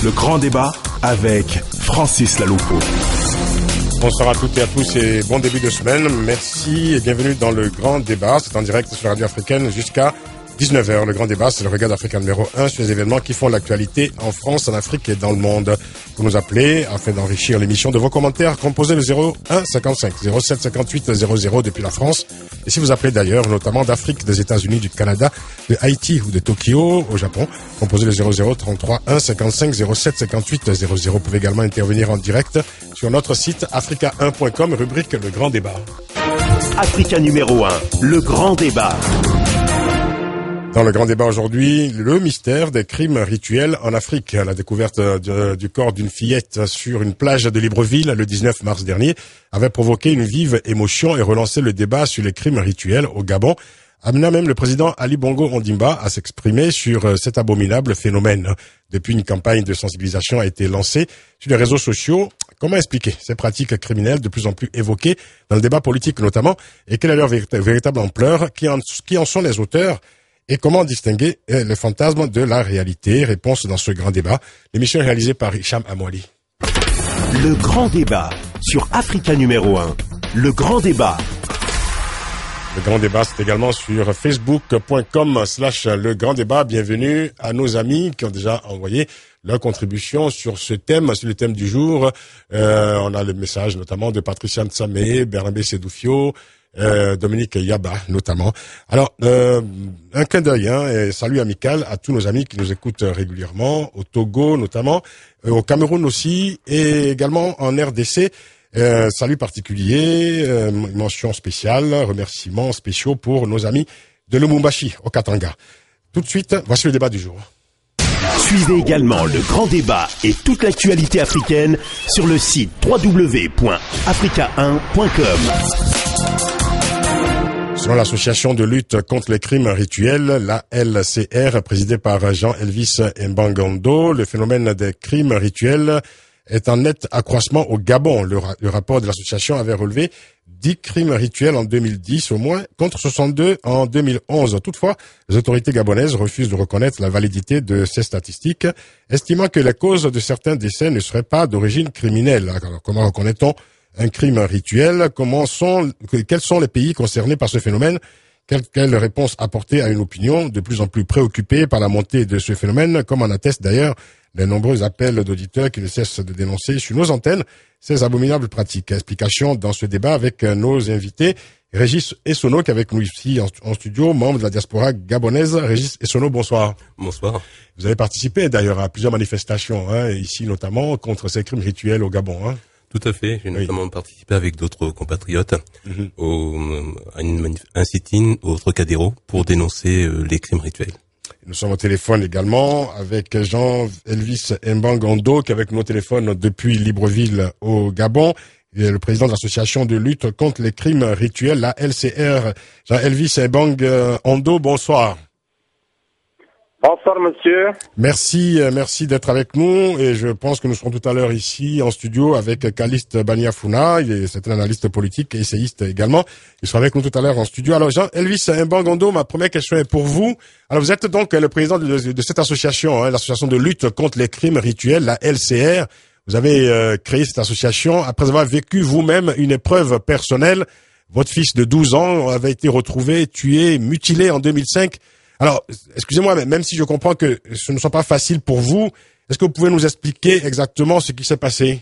Le grand débat avec Francis Laloupo. Bonsoir à toutes et à tous et bon début de semaine. Merci et bienvenue dans le grand débat. C'est en direct sur la radio africaine jusqu'à 19h. Le grand débat, c'est le regard d'Afrique numéro 1 sur les événements qui font l'actualité en France, en Afrique et dans le monde. Vous nous appelez afin d'enrichir l'émission de vos commentaires. Composez le 01 55 07 58 00 depuis la France. Et si vous appelez d'ailleurs, notamment d'Afrique, des États-Unis, du Canada, de Haïti ou de Tokyo au Japon, composez le 00 33 1 55 07 58 00. Vous pouvez également intervenir en direct sur notre site africa1.com, rubrique Le Grand Débat. Africa numéro 1, le grand débat. Dans le grand débat aujourd'hui, le mystère des crimes rituels en Afrique. La découverte du corps d'une fillette sur une plage de Libreville le 19 mars dernier avait provoqué une vive émotion et relancé le débat sur les crimes rituels au Gabon, amenant même le président Ali Bongo Ondimba à s'exprimer sur cet abominable phénomène. Depuis, une campagne de sensibilisation a été lancée sur les réseaux sociaux. Comment expliquer ces pratiques criminelles de plus en plus évoquées dans le débat politique notamment, et quelle est leur véritable ampleur, qui en sont les auteurs? Et comment distinguer le fantasme de la réalité? Réponse dans ce grand débat. L'émission est réalisée par Hicham Amouali. Le grand débat sur Africa numéro 1. Le grand débat. Le grand débat, c'est également sur facebook.com/le grand débat. Bienvenue à nos amis qui ont déjà envoyé leur contribution sur ce thème, sur le thème du jour. On a le message notamment de Patricia Nsamé, Bernabé Sedoufio, Dominique Yaba notamment. Alors, un clin d'œil et salut amical à tous nos amis qui nous écoutent régulièrement, au Togo notamment, au Cameroun aussi, et également en RDC. Salut particulier, mention spéciale, remerciements spéciaux pour nos amis de Lumumbashi au Katanga. Tout de suite, voici le débat du jour. Suivez également le grand débat et toute l'actualité africaine sur le site www.africa1.com. Selon l'association de lutte contre les crimes rituels, la LCR, présidée par Jean-Elvis Mbangondo, le phénomène des crimes rituels est en net accroissement au Gabon. Le rapport de l'association avait relevé 10 crimes rituels en 2010 au moins, contre 62 en 2011. Toutefois, les autorités gabonaises refusent de reconnaître la validité de ces statistiques, estimant que les causes de certains décès ne seraient pas d'origine criminelle. Alors, comment reconnaît-on un crime rituel? Quels sont les pays concernés par ce phénomène? Quelle réponse apporter à une opinion de plus en plus préoccupée par la montée de ce phénomène, comme en attestent d'ailleurs les nombreux appels d'auditeurs qui ne cessent de dénoncer sur nos antennes ces abominables pratiques. Explication dans ce débat avec nos invités. Régis Essono, qui est avec nous ici en studio, membre de la diaspora gabonaise. Régis Essono, bonsoir. Bonsoir. Vous avez participé d'ailleurs à plusieurs manifestations, ici notamment, contre ces crimes rituels au Gabon. Tout à fait. J'ai notamment participé avec d'autres compatriotes à un sit-in au Trocadéro pour dénoncer les crimes rituels. Nous sommes au téléphone également avec Jean-Elvis Mbangondo, qui est avec nos téléphones depuis Libreville au Gabon. Il est le président de l'association de lutte contre les crimes rituels, la LCR. Jean-Elvis Mbangondo, bonsoir. Bonsoir, monsieur. Merci d'être avec nous, et je pense que nous serons tout à l'heure ici en studio avec Caliste Baniafuna. C'est un analyste politique et essayiste également. Il sera avec nous tout à l'heure en studio. Alors, Jean-Elvis Mbangondo, ma première question est pour vous. Alors, vous êtes donc le président de cette association, l'association de lutte contre les crimes rituels, la LCR. Vous avez créé cette association après avoir vécu vous-même une épreuve personnelle. Votre fils de 12 ans avait été retrouvé, tué, mutilé en 2005. Alors, excusez-moi, mais même si je comprends que ce ne soit pas facile pour vous, est-ce que vous pouvez nous expliquer exactement ce qui s'est passé?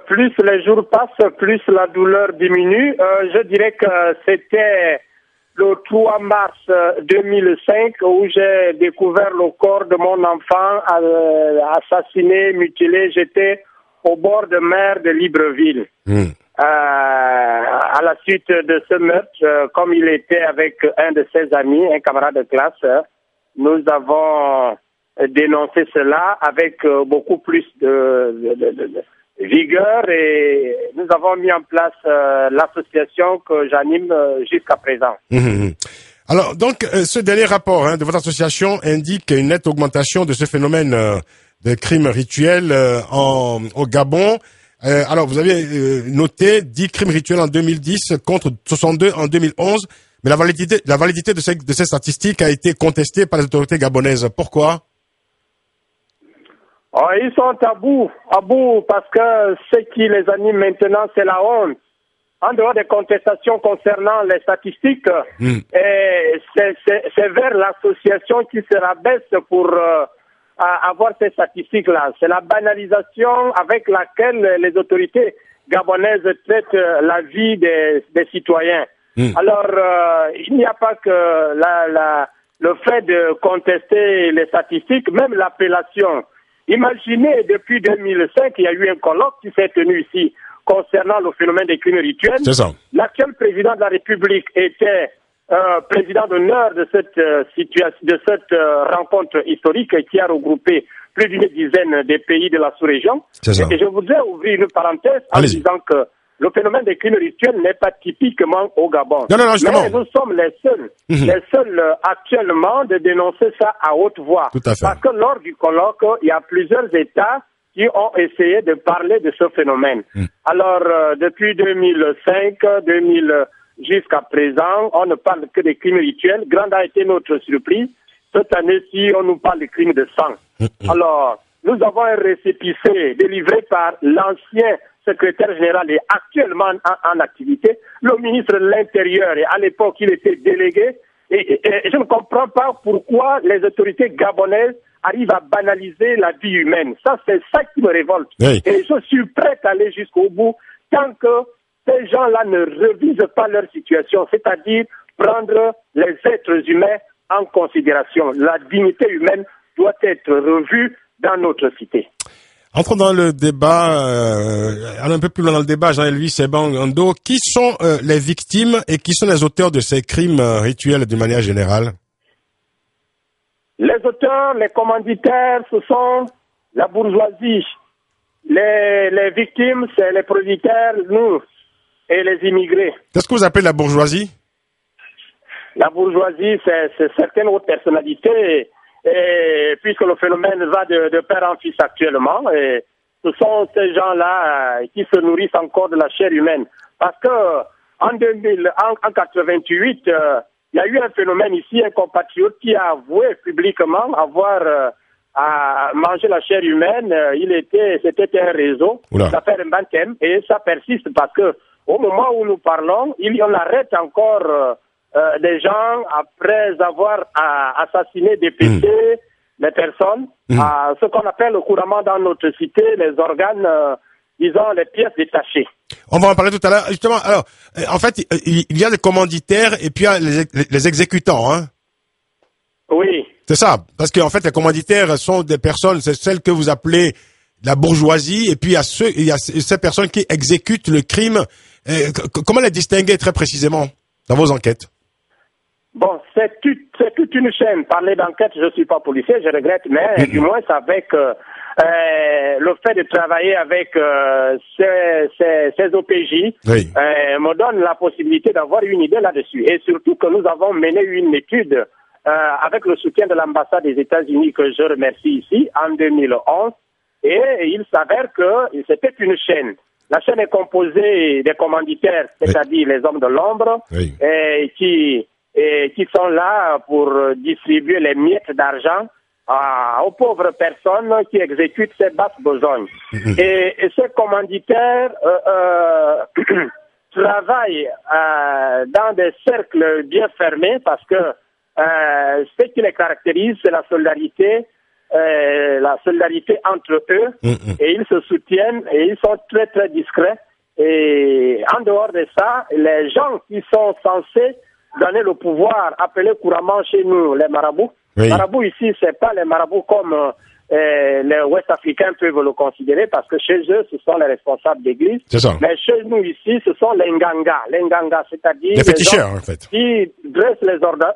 Plus les jours passent, plus la douleur diminue. Je dirais que c'était le 3 mars 2005 où j'ai découvert le corps de mon enfant assassiné, mutilé. J'étais au bord de mer de Libreville. À la suite de ce meurtre, comme il était avec un de ses amis, un camarade de classe, nous avons dénoncé cela avec beaucoup plus de vigueur, et nous avons mis en place l'association que j'anime jusqu'à présent. Alors, donc, ce dernier rapport de votre association indique une nette augmentation de ce phénomène de crimes rituels au Gabon. Alors, vous avez noté 10 crimes rituels en 2010 contre 62 en 2011, mais la validité de ces statistiques a été contestée par les autorités gabonaises. Pourquoi? Oh, ils sont à bout parce que ce qui les anime maintenant, c'est la honte. En dehors des contestations concernant les statistiques, et c'est vers l'association qui se rabaisse pour avoir ces statistiques-là. C'est la banalisation avec laquelle les autorités gabonaises traitent la vie des citoyens. Alors, il n'y a pas que le fait de contester les statistiques, même l'appellation. Imaginez, depuis 2005, il y a eu un colloque qui s'est tenu ici concernant le phénomène des crimes rituels. C'est ça. L'actuel président de la République était président d'honneur de cette rencontre historique qui a regroupé plus d'une dizaine de pays de la sous-région. Et je voudrais ouvrir une parenthèse en disant que le phénomène des crimes rituels n'est pas typiquement au Gabon. Non, mais nous sommes les seuls actuellement de dénoncer ça à haute voix. Tout à fait. Parce que lors du colloque, il y a plusieurs États qui ont essayé de parler de ce phénomène. Alors, depuis 2005, jusqu'à présent, on ne parle que des crimes rituels. Grande a été notre surprise. Cette année-ci, on nous parle des crimes de sang. Alors, nous avons un récépissé délivré par l'ancien secrétaire général et actuellement en activité, le ministre de l'Intérieur, et à l'époque, il était délégué. Et je ne comprends pas pourquoi les autorités gabonaises arrivent à banaliser la vie humaine. Ça, c'est ça qui me révolte. Oui. Et je suis prêt à aller jusqu'au bout tant que ces gens-là ne revisent pas leur situation, c'est-à-dire prendre les êtres humains en considération. La dignité humaine doit être revue dans notre cité. Entrons dans le débat, allons un peu plus loin dans le débat, Jean-Elvis Embangando. Qui sont les victimes et qui sont les auteurs de ces crimes rituels d'une manière générale? Les auteurs, les commanditaires, ce sont la bourgeoisie. Les victimes, c'est les producteurs, nous, et les immigrés. Qu'est-ce que vous appelez la bourgeoisie? La bourgeoisie, c'est certaines autres personnalités. Et puisque le phénomène va de père en fils actuellement, et ce sont ces gens-là qui se nourrissent encore de la chair humaine. Parce que en 88, il y a eu un phénomène ici, un compatriote qui a avoué publiquement avoir mangé la chair humaine. C'était un réseau, l'affaire Mbantem, et ça persiste parce que au moment où nous parlons, on arrête encore des gens après avoir assassiné, dépêché les personnes, à ce qu'on appelle couramment dans notre cité les organes, disons les pièces détachées. On va en parler tout à l'heure. Justement, alors, en fait, il y a les commanditaires et puis il y a les exécutants, hein? Oui. C'est ça, parce qu'en fait, les commanditaires sont des personnes, c'est celles que vous appelez la bourgeoisie, et puis il y a ces personnes qui exécutent le crime. Comment les distinguer très précisément dans vos enquêtes? Bon, c'est toute une chaîne. Parler d'enquête, je suis pas policier, je regrette, mais du moins avec le fait de travailler avec ces OPJ me donne la possibilité d'avoir une idée là-dessus. Et surtout que nous avons mené une étude avec le soutien de l'ambassade des États-Unis que je remercie ici en 2011. Et il s'avère que c'était une chaîne. La chaîne est composée des commanditaires, c'est-à-dire les hommes de l'ombre, qui sont là pour distribuer les miettes d'argent aux pauvres personnes qui exécutent ces basses besognes. Et ces commanditaires travaillent dans des cercles bien fermés parce que ce qui les caractérise, c'est la solidarité entre eux, et ils se soutiennent et ils sont très très discrets. Et en dehors de ça, les gens qui sont censés donner le pouvoir, appelés couramment chez nous les marabouts. Marabouts ici, c'est pas les marabouts comme les Ouest-Africains peuvent le considérer, parce que chez eux, ce sont les responsables d'église. Mais chez nous ici, ce sont les Nganga. Les Nganga, c'est-à-dire les féticheurs, en fait, qui dressent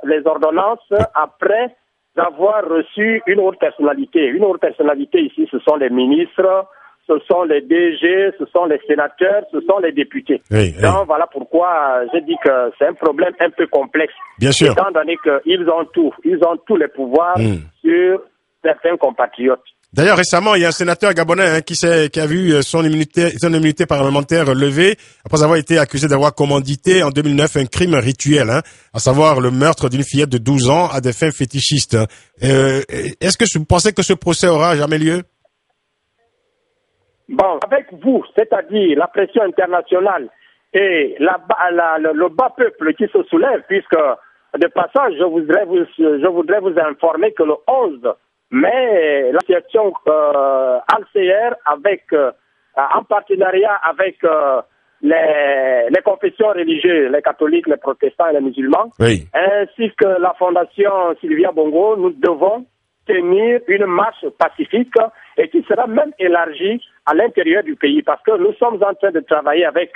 les ordonnances après avoir reçu une autre personnalité. Une autre personnalité ici, ce sont les ministres, ce sont les DG, ce sont les sénateurs, ce sont les députés. Donc voilà pourquoi je dis que c'est un problème un peu complexe. Bien sûr. Étant donné qu'ils ont tous les pouvoirs sur certains compatriotes. D'ailleurs, récemment, il y a un sénateur gabonais qui a vu son immunité parlementaire levée après avoir été accusé d'avoir commandité en 2009 un crime rituel, à savoir le meurtre d'une fillette de 12 ans à des fins fétichistes. Est-ce que vous pensez que ce procès aura jamais lieu? Bon, avec vous, c'est-à-dire la pression internationale et le bas peuple qui se soulève, puisque de passage, je voudrais vous informer que le 11 mai, l'association ALCR, en partenariat avec les confessions religieuses, les catholiques, les protestants et les musulmans, oui, ainsi que la fondation Sylvia Bongo, nous devons tenir une marche pacifique et qui sera même élargie à l'intérieur du pays, parce que nous sommes en train de travailler avec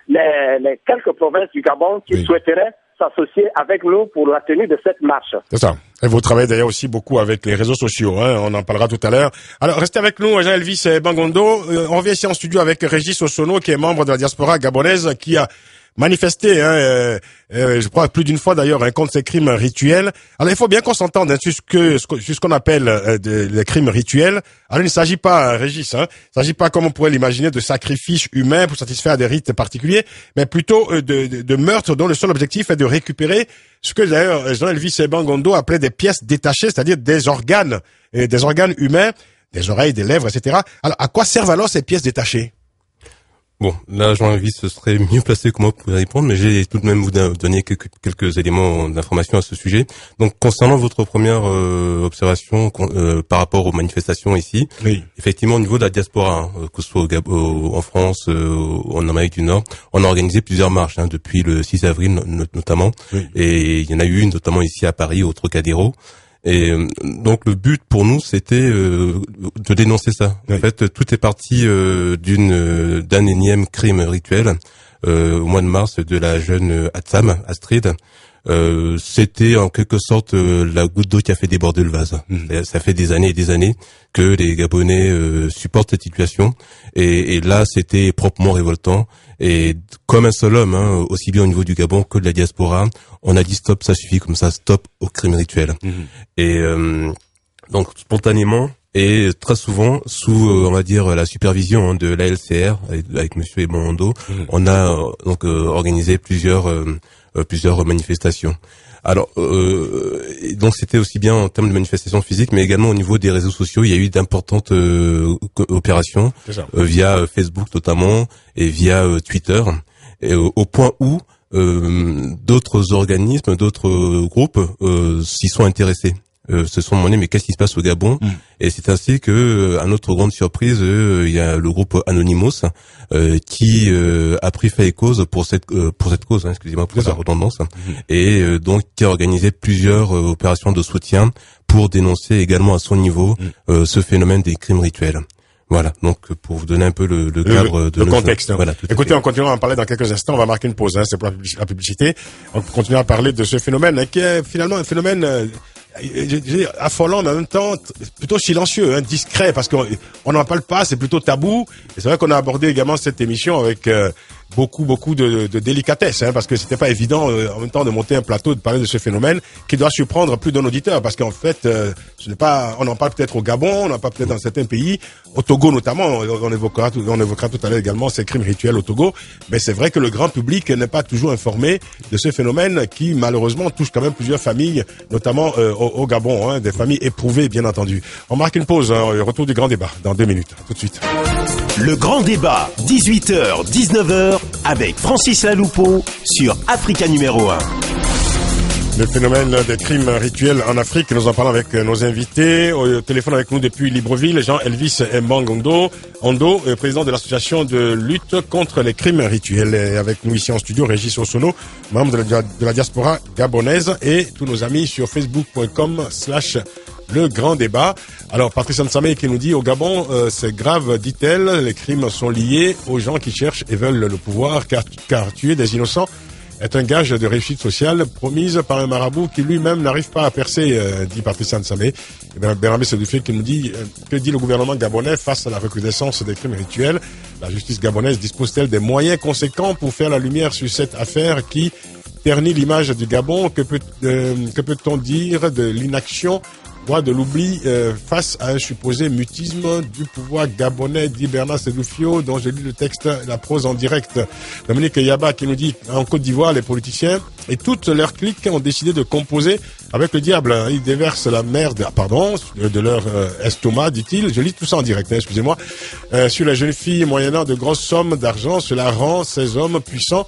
les quelques provinces du Gabon qui souhaiteraient s'associer avec nous pour la tenue de cette marche. C'est ça. Et vous travaillez d'ailleurs aussi beaucoup avec les réseaux sociaux, hein, on en parlera tout à l'heure. Alors, restez avec nous, Jean-Elvis Bangondo. On revient ici en studio avec Régis Osono, qui est membre de la diaspora gabonaise, qui a manifesté, je crois plus d'une fois d'ailleurs, contre ces crimes rituels. Alors il faut bien qu'on s'entende sur ce qu'on appelle les crimes rituels. Alors il ne s'agit pas, Régis, il ne s'agit pas comme on pourrait l'imaginer de sacrifices humains pour satisfaire des rites particuliers, mais plutôt de meurtres dont le seul objectif est de récupérer ce que d'ailleurs Jean-Elvis Bangondo appelait des pièces détachées, c'est-à-dire des organes humains, des oreilles, des lèvres, etc. Alors à quoi servent alors ces pièces détachées? Bon, là, Jean-Elvis serait mieux placé que moi pour y répondre, mais j'ai tout de même vous donner quelques éléments d'information à ce sujet. Donc, concernant votre première observation par rapport aux manifestations ici, oui, effectivement, au niveau de la diaspora, que ce soit en France, en Amérique du Nord, on a organisé plusieurs marches depuis le 6 avril notamment, oui, et il y en a eu une notamment ici à Paris, au Trocadéro. Et donc le but pour nous c'était de dénoncer ça. Oui. En fait, tout est parti d'un énième crime rituel au mois de mars de la jeune Astrid. C'était en quelque sorte la goutte d'eau qui a fait déborder le vase. Ça fait des années et des années que les Gabonais supportent cette situation, et là c'était proprement révoltant. Et comme un seul homme, aussi bien au niveau du Gabon que de la diaspora, on a dit stop, ça suffit, comme ça, stop au crime rituel. Et donc spontanément et très souvent sous on va dire la supervision de l'ALCR avec Monsieur Ebondo, on a donc organisé plusieurs manifestations. Alors donc c'était aussi bien en termes de manifestations physiques, mais également au niveau des réseaux sociaux, il y a eu d'importantes opérations via Facebook notamment et via Twitter, et au point où d'autres organismes, d'autres groupes s'y sont intéressés. Se sont demandé mais qu'est-ce qui se passe au Gabon, et c'est ainsi que à notre grande surprise il y a le groupe Anonymous qui a pris fait et cause pour cette cause, excusez-moi pour la redondance, et donc qui a organisé plusieurs opérations de soutien pour dénoncer également à son niveau ce phénomène des crimes rituels. Voilà, donc pour vous donner un peu le cadre de le contexte. Voilà, écoutez, on continuera à en parler dans quelques instants. On va marquer une pause, c'est pour la publicité. On continue à parler de ce phénomène qui est finalement un phénomène affolant, mais en même temps plutôt silencieux, discret, parce qu'on n'en parle pas, c'est plutôt tabou. Et c'est vrai qu'on a abordé également cette émission avec beaucoup de délicatesse, parce que c'était pas évident en même temps de monter un plateau, de parler de ce phénomène qui doit surprendre plus d'un auditeur, parce qu'en fait ce n'est pas, on en parle peut-être au Gabon, on en parle peut-être dans certains pays, au Togo notamment, on évoquera tout à l'heure également ces crimes rituels au Togo, mais c'est vrai que le grand public n'est pas toujours informé de ce phénomène qui malheureusement touche quand même plusieurs familles, notamment au Gabon, des familles éprouvées bien entendu. On marque une pause, retour du grand débat dans 2 minutes, tout de suite. Le grand débat, 18h, 19h, avec Francis Laloupeau sur Africa numéro 1. Le phénomène des crimes rituels en Afrique, nous en parlons avec nos invités. Au téléphone avec nous depuis Libreville, Jean-Elvis Bangondo, président de l'association de lutte contre les crimes rituels. Et avec nous ici en studio, Régis Osono, membre de la diaspora gabonaise, et tous nos amis sur facebook.com/le grand débat. Alors, Patricia Nsamé qui nous dit, au Gabon, c'est grave, dit-elle, les crimes sont liés aux gens qui cherchent et veulent le pouvoir, car tuer des innocents est un gage de réussite sociale promise par un marabout qui lui-même n'arrive pas à percer, dit Patricia Nsamé. Et Bernabé Sedoufié qui nous dit, que dit le gouvernement gabonais face à la recrudescence des crimes rituels? La justice gabonaise dispose-t-elle des moyens conséquents pour faire la lumière sur cette affaire qui ternit l'image du Gabon? Que peut-on dire de l'inaction voie de l'oubli face à un supposé mutisme du pouvoir gabonais, dit Bernard Sedoufio, dont je lis le texte, la prose en direct. Dominique Yaba qui nous dit, en Côte d'Ivoire, les politiciens et toutes leurs cliques ont décidé de composer avec le diable. Ils déversent la merde, de leur estomac, dit-il. Je lis tout ça en direct, excusez-moi. Sur la jeune fille moyennant de grosses sommes d'argent, cela rend ces hommes puissants,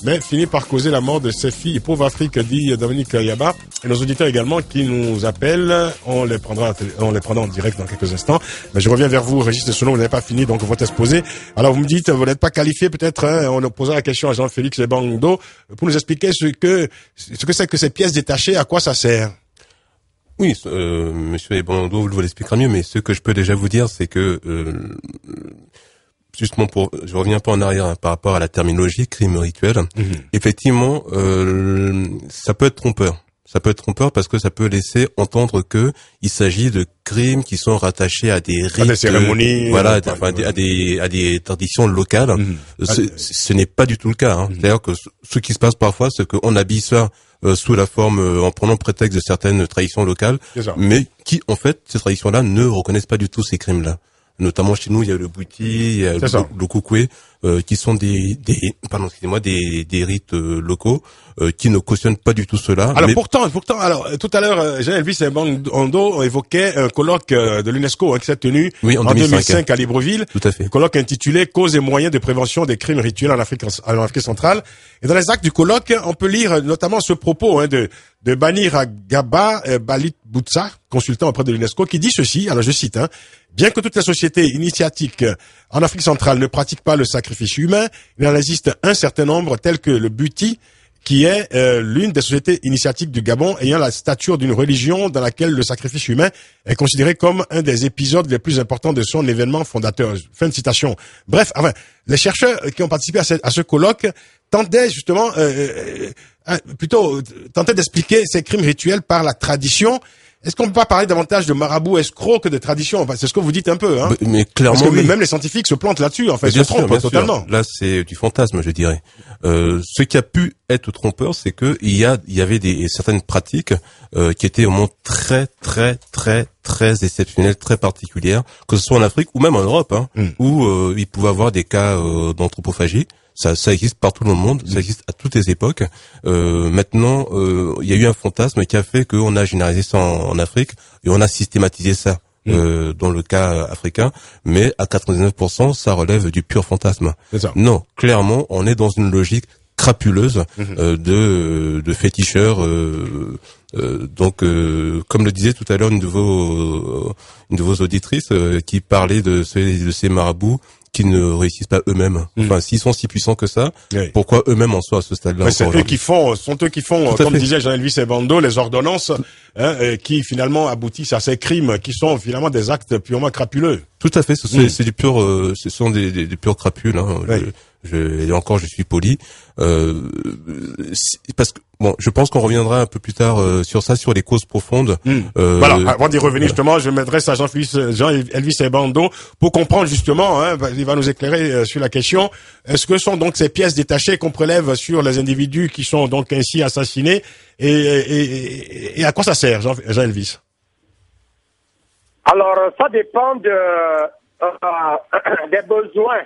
mais finit par causer la mort de ces filles. Pauvre Afrique, dit Dominique Yaba. Et nos auditeurs également qui nous appellent, on les prendra en direct dans quelques instants. Mais je reviens vers vous, Régis Dessonneau, vous n'avez pas fini, donc votre exposé. Alors vous me dites, vous n'êtes pas qualifié peut-être, on a posé la question à Jean-Félix Ebangdo pour nous expliquer ce que c'est que ces pièces détachées, à quoi ça sert. Oui, monsieur Ebangdo vous l'expliquera mieux, mais ce que je peux déjà vous dire, c'est que justement je reviens un peu en arrière par rapport à la terminologie crime rituel. Effectivement, ça peut être trompeur. Ça peut être trompeur parce que ça peut laisser entendre que il s'agit de crimes qui sont rattachés à des rites, des cérémonies, à des traditions locales. Ce n'est pas du tout le cas. Hein. C'est-à-dire que ce qui se passe parfois, c'est qu'on habille ça sous la forme, en prenant prétexte de certaines traditions locales, mais qui, en fait, ces traditions-là ne reconnaissent pas du tout ces crimes-là. Notamment chez nous, il y a le bouti, il y a le koukoué, qui sont des rites locaux qui ne cautionnent pas du tout cela. Alors pourtant, tout à l'heure, Jean-Elvis Ebangdo évoquait un colloque de l'UNESCO qui s'est tenu en 2005 à Libreville. Tout à fait. Un colloque intitulé Causes et moyens de prévention des crimes rituels en Afrique centrale. Et dans les actes du colloque, on peut lire notamment ce propos de Banir Agaba Balit Boutsa, consultant auprès de l'UNESCO, qui dit ceci. Alors je cite. Bien que toutes les sociétés initiatiques en Afrique centrale ne pratiquent pas le sacrifice humain, il en existe un certain nombre tels que le Buti, qui est l'une des sociétés initiatiques du Gabon ayant la stature d'une religion dans laquelle le sacrifice humain est considéré comme un des épisodes les plus importants de son événement fondateur. Fin de citation. Bref, les chercheurs qui ont participé à ce colloque tentaient justement d'expliquer ces crimes rituels par la tradition. Est-ce qu'on peut pas parler davantage de marabout escroc que de tradition? Enfin, c'est ce que vous dites un peu, hein. Mais clairement, parce que même les scientifiques se plantent là-dessus, en fait, se trompent totalement. Là, c'est du fantasme, je dirais. Ce qui a pu être trompeur, c'est que il y avait certaines pratiques qui étaient au moins très exceptionnelles, très particulières, que ce soit en Afrique ou même en Europe, où il pouvait avoir des cas d'anthropophagie. Ça existe partout dans le monde, ça existe à toutes les époques. Maintenant, il y a eu un fantasme qui a fait qu'on a généralisé ça en Afrique et on a systématisé ça dans le cas africain, mais à 99%, ça relève du pur fantasme. Non, clairement, on est dans une logique crapuleuse de féticheurs. Donc, comme le disait tout à l'heure une de vos auditrices qui parlait de ces marabouts qui ne réussissent pas eux-mêmes. Enfin, s'ils sont si puissants que ça, pourquoi eux-mêmes en sont à ce stade-là? C'est eux qui font, comme disait Jean-Elvis Ebangdo, les ordonnances, qui finalement aboutissent à ces crimes qui sont finalement des actes purement crapuleux. Tout à fait, c'est du pur, ce sont des purs crapules, hein. Et encore, je suis poli, parce que je pense qu'on reviendra un peu plus tard sur ça, sur les causes profondes. Voilà, avant d'y revenir justement, je m'adresse à Jean-Elvis Ebangdo pour comprendre justement, il va nous éclairer sur la question. Est-ce que sont donc ces pièces détachées qu'on prélève sur les individus qui sont donc ainsi assassinés et à quoi ça sert, Jean-Elvis? Alors, ça dépend des besoins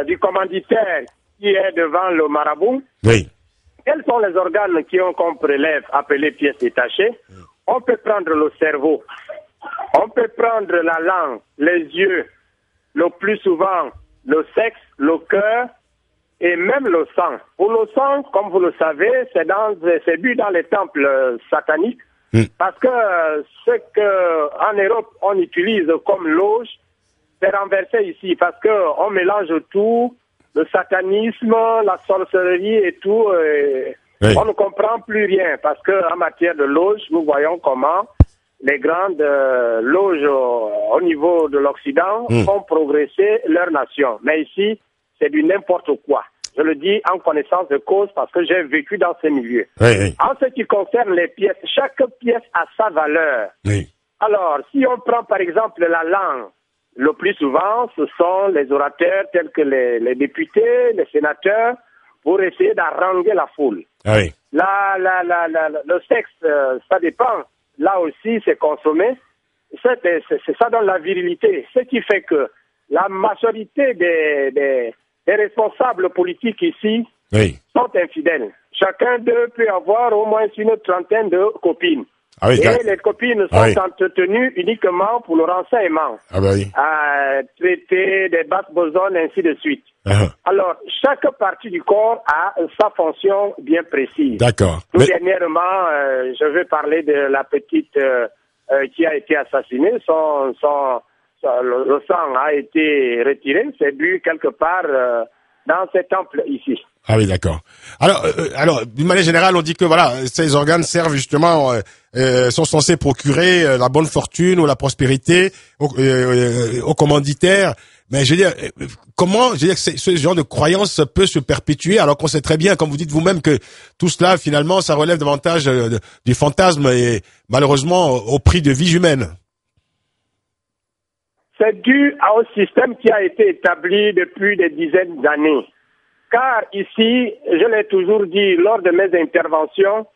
du commanditaire qui est devant le marabout. Oui. Quels sont les organes qu'on prélève appelés pièces détachées? On peut prendre le cerveau, on peut prendre la langue, les yeux, le plus souvent le sexe, le cœur et même le sang. Pour le sang, comme vous le savez, c'est bu dans les temples sataniques, parce que ce qu'en Europe on utilise comme loge, c'est renversé ici, parce qu'on mélange tout, le satanisme, la sorcellerie et tout, on ne comprend plus rien, parce qu'en matière de loge, nous voyons comment les grandes loges au niveau de l'Occident ont progressé leur nation. Mais ici, c'est du n'importe quoi. Je le dis en connaissance de cause parce que j'ai vécu dans ces milieux. En ce qui concerne les pièces, chaque pièce a sa valeur. Alors, si on prend par exemple la langue, le plus souvent, ce sont les orateurs tels que les députés, les sénateurs, pour essayer d'haranguer la foule. Le sexe, ça dépend. là aussi, c'est consommé. Ça donne la virilité. Ce qui fait que la majorité des responsables politiques ici sont infidèles. Chacun d'eux peut avoir au moins une trentaine de copines. Et les copines sont entretenues uniquement pour le renseignement, traiter des basses besognes, ainsi de suite. Alors, chaque partie du corps a sa fonction bien précise. D'accord. Dernièrement, je vais parler de la petite qui a été assassinée. Le sang a été retiré, c'est bu quelque part dans ce temple ici. Ah oui, d'accord. Alors, d'une manière générale, on dit que voilà, ces organes servent justement, sont censés procurer la bonne fortune ou la prospérité aux commanditaires. Mais je veux dire, comment, que ce genre de croyance peut se perpétuer alors qu'on sait très bien, comme vous dites vous-même, que tout cela, finalement, ça relève davantage du fantasme et malheureusement au prix de vies humaines. C'est dû au système qui a été établi depuis des dizaines d'années. Car ici, je l'ai toujours dit lors de mes interventions,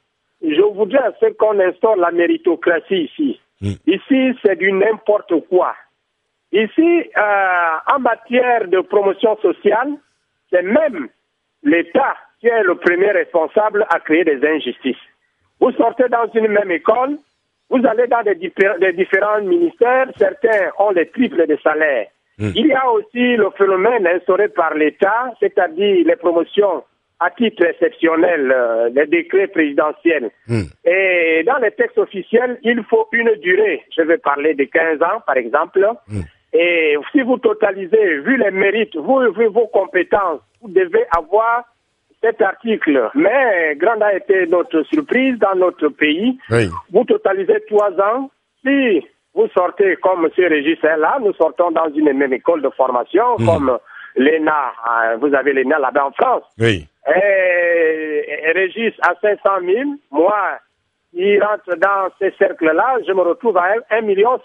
je voudrais à ce qu'on instaure la méritocratie ici. Ici, c'est du n'importe quoi. Ici, en matière de promotion sociale, c'est même l'État qui est le premier responsable à créer des injustices. Vous sortez dans une même école, vous allez dans des différents ministères, certains ont les triples de salaires. Il y a aussi le phénomène instauré par l'État, c'est-à-dire les promotions à titre exceptionnel, les décrets présidentiels. Et dans les textes officiels, il faut une durée. Je vais parler de 15 ans, par exemple. Et si vous totalisez, vu les mérites, vu vos compétences, vous devez avoir cet article. Mais grande a été notre surprise dans notre pays. Vous totalisez 3 ans. Si vous sortez comme M. Régis est là, nous sortons dans une même école de formation, comme l'ENA. Vous avez l'ENA là-bas en France. Et Régis à 500 000, moi, il rentre dans ces cercles-là, je me retrouve à 1,5 million.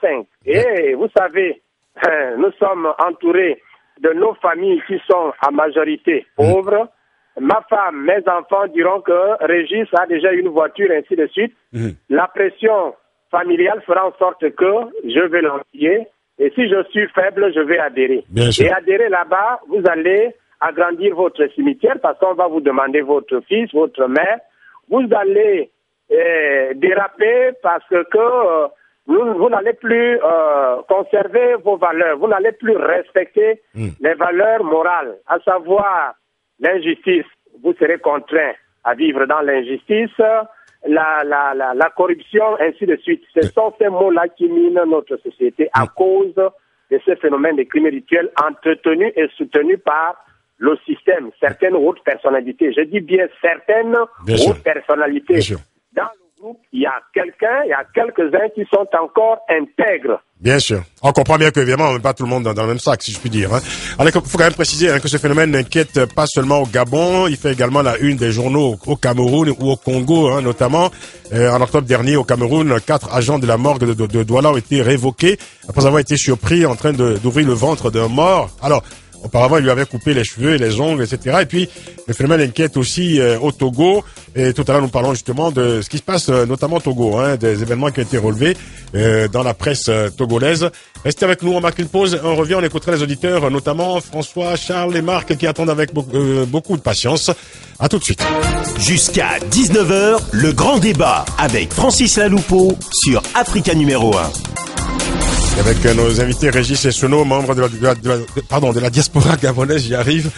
Et vous savez, nous sommes entourés de nos familles qui sont à majorité pauvres. Ma femme, mes enfants diront que Régis a déjà une voiture, ainsi de suite. La pression familiale fera en sorte que je vais l'envier. Et si je suis faible, je vais adhérer. Et adhérer là-bas, vous allez agrandir votre cimetière parce qu'on va vous demander votre fils, votre mère. Vous allez déraper parce que vous n'allez plus conserver vos valeurs. Vous n'allez plus respecter les valeurs morales, à savoir l'injustice. Vous serez contraint à vivre dans l'injustice, la corruption, ainsi de suite. Ce sont ces mots-là qui minent notre société à cause de ce phénomène de crime rituel entretenu et soutenu par le système, certaines hautes personnalités. Je dis bien certaines hautes personnalités. Dans le groupe, il y a quelques-uns qui sont encore intègres. Bien sûr. On comprend bien que, évidemment, on met pas tout le monde dans le même sac, si je puis dire. Alors, il faut quand même préciser que ce phénomène n'inquiète pas seulement au Gabon, il fait également la une des journaux au Cameroun ou au Congo, notamment. En octobre dernier, au Cameroun, 4 agents de la morgue de Douala ont été révoqués après avoir été surpris en train d'ouvrir le ventre d'un mort. Alors, auparavant, il lui avait coupé les cheveux et les ongles, etc. Et puis, le phénomène inquiète aussi au Togo. Et tout à l'heure, nous parlons justement de ce qui se passe, notamment au Togo, des événements qui ont été relevés dans la presse togolaise. Restez avec nous, on marque une pause. On revient, on écoutera les auditeurs, notamment François, Charles et Marc, qui attendent avec beaucoup de patience. À tout de suite. Jusqu'à 19h, le grand débat avec Francis Laloupeau sur Africa numéro 1. Avec nos invités Régis Essono, membre de la diaspora gabonaise, j'y arrive,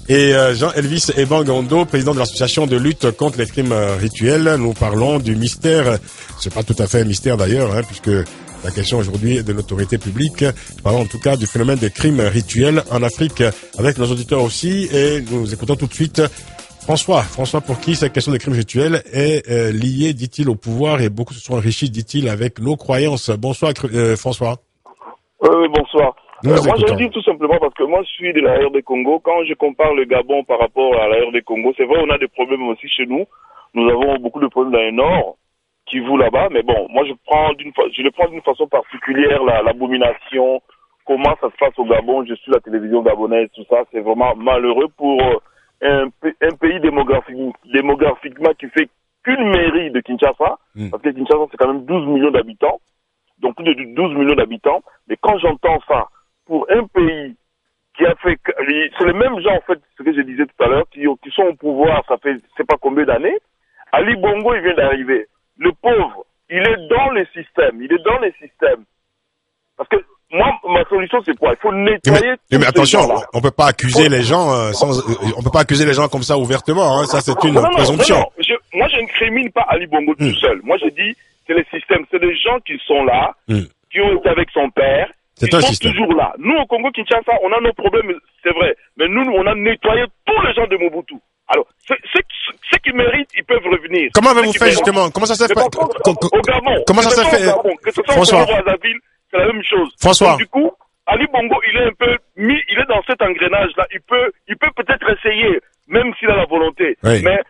et Jean-Elvis Ebangondo, président de l'association de lutte contre les crimes rituels. Nous parlons du mystère, c'est pas tout à fait un mystère d'ailleurs, puisque la question aujourd'hui est de l'autorité publique. Parlons en tout cas du phénomène des crimes rituels en Afrique avec nos auditeurs aussi, et nous écoutons tout de suite François, pour qui cette question des crimes rituels est liée, dit-il, au pouvoir, et beaucoup se sont enrichis, dit-il, avec nos croyances. Bonsoir François. Oui, bonsoir. Moi, je le dis tout simplement parce que moi, je suis de la RD Congo. Quand je compare le Gabon par rapport à la RD Congo, c'est vrai, on a des problèmes aussi chez nous. Nous avons beaucoup de problèmes dans le nord, qui vous là-bas. Mais bon, moi, je le prends d'une façon particulière, l'abomination, comment ça se passe au Gabon. Je suis la télévision gabonaise, tout ça. C'est vraiment malheureux pour un pays démographiquement qui fait qu'une mairie de Kinshasa, parce que Kinshasa c'est quand même 12 millions d'habitants, donc plus de 12 millions d'habitants, mais quand j'entends ça, pour un pays qui a fait, c'est les mêmes gens en fait, ce que je disais tout à l'heure, qui sont au pouvoir, ça fait, c'est pas combien d'années, Ali Bongo il vient d'arriver, le pauvre, il est dans les systèmes, parce que moi, ma solution, c'est quoi? Il faut nettoyer. Mais attention, on peut pas accuser les gens on peut pas accuser les gens comme ça ouvertement. Hein. Ça, c'est une présomption. Non. Moi, je ne crimine pas Ali Bongo tout seul. Moi, je dis, c'est les systèmes, c'est les gens qui sont là, qui ont été avec son père. Ils sont toujours là. Nous, au Congo-Kinshasa, on a nos problèmes, c'est vrai. Mais nous, on a nettoyé tous les gens de Mobutu. Alors, ceux qui méritent, ils peuvent revenir. Comment avez-vous fait justement? Comment ça s'est fait? Au Gabon. Comment ça s'est fait? Que ce soit au Congo-Brazzaville, c'est la même chose. François. Donc, du coup, Ali Bongo, il est un peu mis, il est dans cet engrenage-là. Il peut peut-être essayer, même s'il a la volonté. Oui. Mais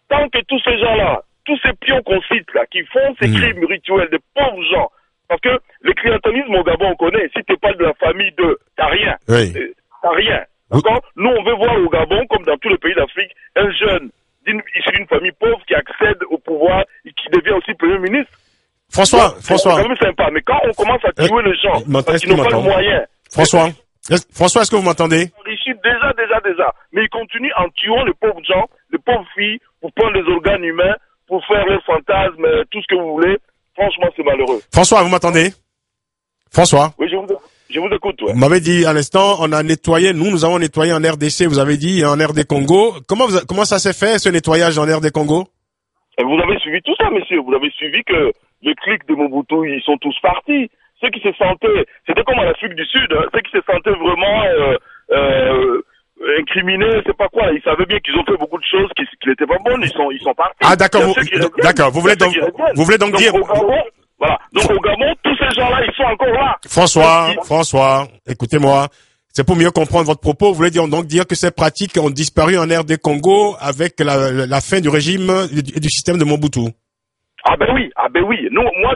tant que tous ces gens-là, tous ces pions qu'on cite là, qui font ces crimes rituels, des pauvres gens, parce que le clientélisme au Gabon, on connaît. Si t'es pas de la famille de, t'as rien. Oui. T'as rien. D'accord? Nous, on veut voir au Gabon, comme dans tous les pays d'Afrique, un jeune issu d'une famille pauvre qui accède au pouvoir et qui devient aussi Premier ministre. François. C'est quand même sympa. Mais quand on commence à tuer les gens, parce qu'ils n'ont pas le moyen. François, est-ce que vous m'entendez? Enrichis déjà. Mais ils continuent en tuant les pauvres gens, les pauvres filles, pour prendre les organes humains, pour faire leurs fantasmes, tout ce que vous voulez. Franchement, c'est malheureux. François, vous m'entendez? François? Oui, je vous écoute, ouais. Vous m'avez dit à l'instant, nous avons nettoyé en RDC, vous avez dit, en RD Congo. Comment ça s'est fait, ce nettoyage en RD Congo? Et vous avez suivi tout ça, monsieur. Vous avez suivi que le clic de Mobutu, ils sont tous partis. Ceux qui se sentaient, c'était comme en Afrique du Sud, hein, ceux qui se sentaient vraiment incriminés, c'est pas quoi. Ils savaient bien qu'ils ont fait beaucoup de choses qui n'étaient pas bonnes. Ils sont partis. Ah d'accord. Vous voulez donc dire. Voilà. Donc au Gabon, tous ces gens-là, ils sont encore là. François, écoutez-moi. C'est pour mieux comprendre votre propos. Vous voulez donc dire que ces pratiques ont disparu en RD Congo avec la fin du régime et du système de Mobutu? Ah ben oui. Moi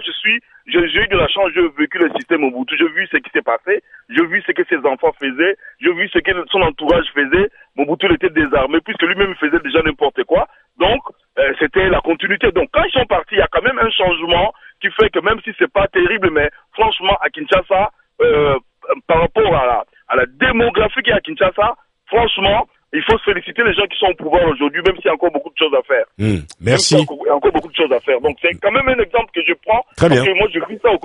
j'ai eu de la chance, j'ai vécu le système Mobutu, j'ai vu ce qui s'est passé, j'ai vu ce que ses enfants faisaient, j'ai vu ce que son entourage faisait. Mobutu était désarmé puisque lui-même faisait déjà n'importe quoi. Donc c'était la continuité. Donc quand ils sont partis, il y a quand même un changement qui fait que même si c'est pas terrible, mais franchement à Kinshasa, par rapport à la démographie qui est à Kinshasa, franchement, il faut se féliciter les gens qui sont au pouvoir aujourd'hui, même s'il y a encore beaucoup de choses à faire. Merci. Il y a encore beaucoup de choses à faire. Donc c'est quand même un exemple que je prends. Très bien. Parce que moi je vis ça au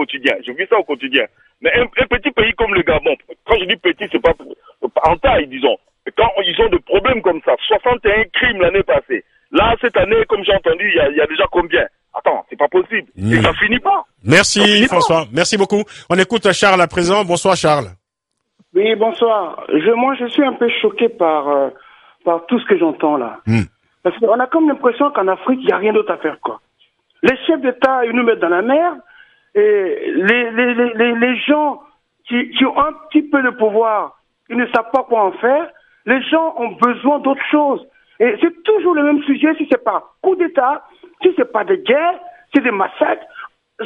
quotidien. Mais un petit pays comme le Gabon, quand je dis petit, c'est pas en taille, disons. Quand ils ont des problèmes comme ça, 61 crimes l'année passée. Là, cette année, comme j'ai entendu, il y a déjà combien? Attends, c'est pas possible. Et ça finit pas. Merci François. Merci beaucoup. On écoute Charles à présent. Bonsoir Charles. Oui, bonsoir. Moi, je suis un peu choqué par tout ce que j'entends là. Parce qu'on a comme l'impression qu'en Afrique, il n'y a rien d'autre à faire, quoi. Les chefs d'État, ils nous mettent dans la merde. Et les gens qui ont un petit peu de pouvoir, ils ne savent pas quoi en faire. Les gens ont besoin d'autre chose. Et c'est toujours le même sujet, si c'est pas coup d'État, si c'est pas des guerres, c'est des massacres.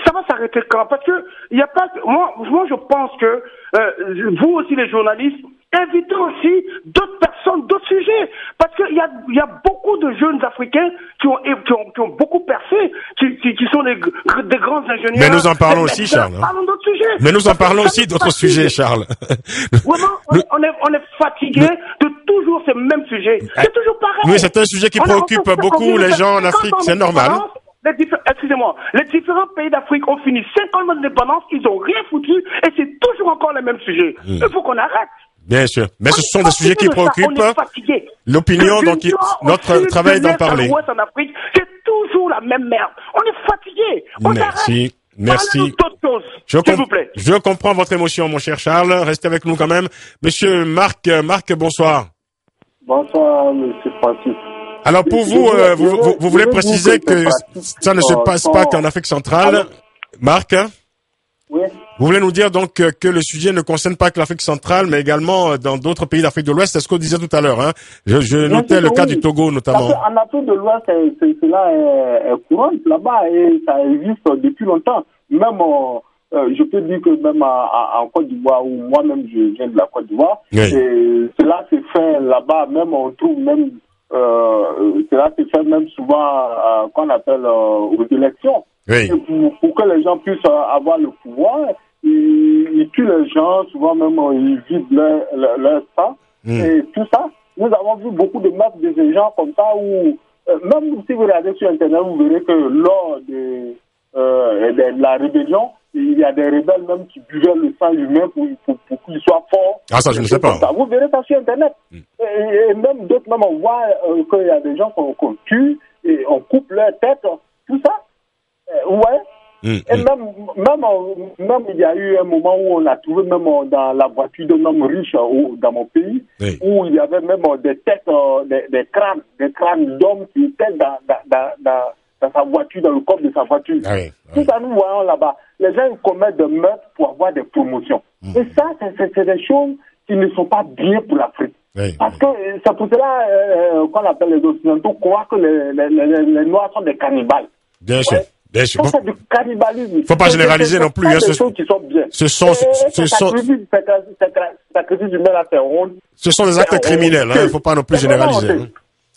Ça va s'arrêter quand? Parce que il y a pas. Moi, je pense que vous aussi les journalistes, invitez aussi d'autres personnes, d'autres sujets, parce qu'il y a beaucoup de jeunes Africains qui ont beaucoup percé, qui sont des grands ingénieurs. Mais nous en parlons aussi, Charles. Parlons d'autres sujets. Mais nous en parlons aussi d'autres sujets, Charles. Vraiment, on est fatigué de toujours ces mêmes sujets. C'est toujours pareil. Oui, c'est un sujet qui préoccupe beaucoup les gens en Afrique. C'est normal. Excusez-moi, les différents pays d'Afrique ont fini 5 ans d'indépendance, ils ont rien foutu, et c'est toujours encore les mêmes sujets. Il faut qu'on arrête. Bien sûr. Mais ce sont des sujets qui préoccupent l'opinion, donc notre travail d'en parler. En Afrique, c'est toujours la même merde. On est fatigué. Merci. S'il vous plaît. Je comprends votre émotion, mon cher Charles. Restez avec nous quand même. Monsieur Marc, bonsoir. Bonsoir, monsieur Francis. Alors pour vous, vous voulez préciser que ça ne se passe pas qu'en Afrique centrale, Marc? Oui. Vous voulez nous dire donc que le sujet ne concerne pas que l'Afrique centrale, mais également dans d'autres pays d'Afrique de l'Ouest, c'est ce qu'on disait tout à l'heure. Hein. Je notais le cas du Togo notamment. En Afrique de l'Ouest, cela est courant là-bas et ça existe depuis longtemps. Même, je peux dire que même en Côte d'Ivoire, où moi-même je viens de la Côte d'Ivoire, oui. et cela se fait là-bas, même on trouve même cela se fait même souvent qu'on appelle aux élections. Oui. Pour que les gens puissent avoir le pouvoir, ils tuent les gens, souvent même ils vident leur sang et tout ça. Nous avons vu beaucoup de meurtres de ces gens comme ça où, même si vous regardez sur Internet, vous verrez que lors de la rébellion, il y a des rebelles même qui buvaient le sang humain pour qu'ils soient forts. Ah, ça, je ne sais pas. Vous verrez ça sur Internet. Et même d'autres, même on voit qu'il y a des gens qu'on tue et on coupe leur tête, tout ça. Et même il y a eu un moment où on a trouvé même dans la voiture d'un homme riche dans mon pays, où il y avait même des têtes, des crânes d'hommes qui étaient dans sa voiture, dans le coffre de sa voiture. Tout ça, nous voyons là-bas. Les gens commettent des meurtres pour avoir des promotions. Et ça, c'est des choses qui ne sont pas bien pour l'Afrique. Parce que c'est pour cela qu'on appelle les Occidentaux croient que les Noirs sont des cannibales. Bien sûr. Bien sûr. Ça, c'est du cannibalisme. Faut pas généraliser non plus. Il y a des choses qui sont bien. Ce sont des actes criminels. Il faut pas non plus généraliser.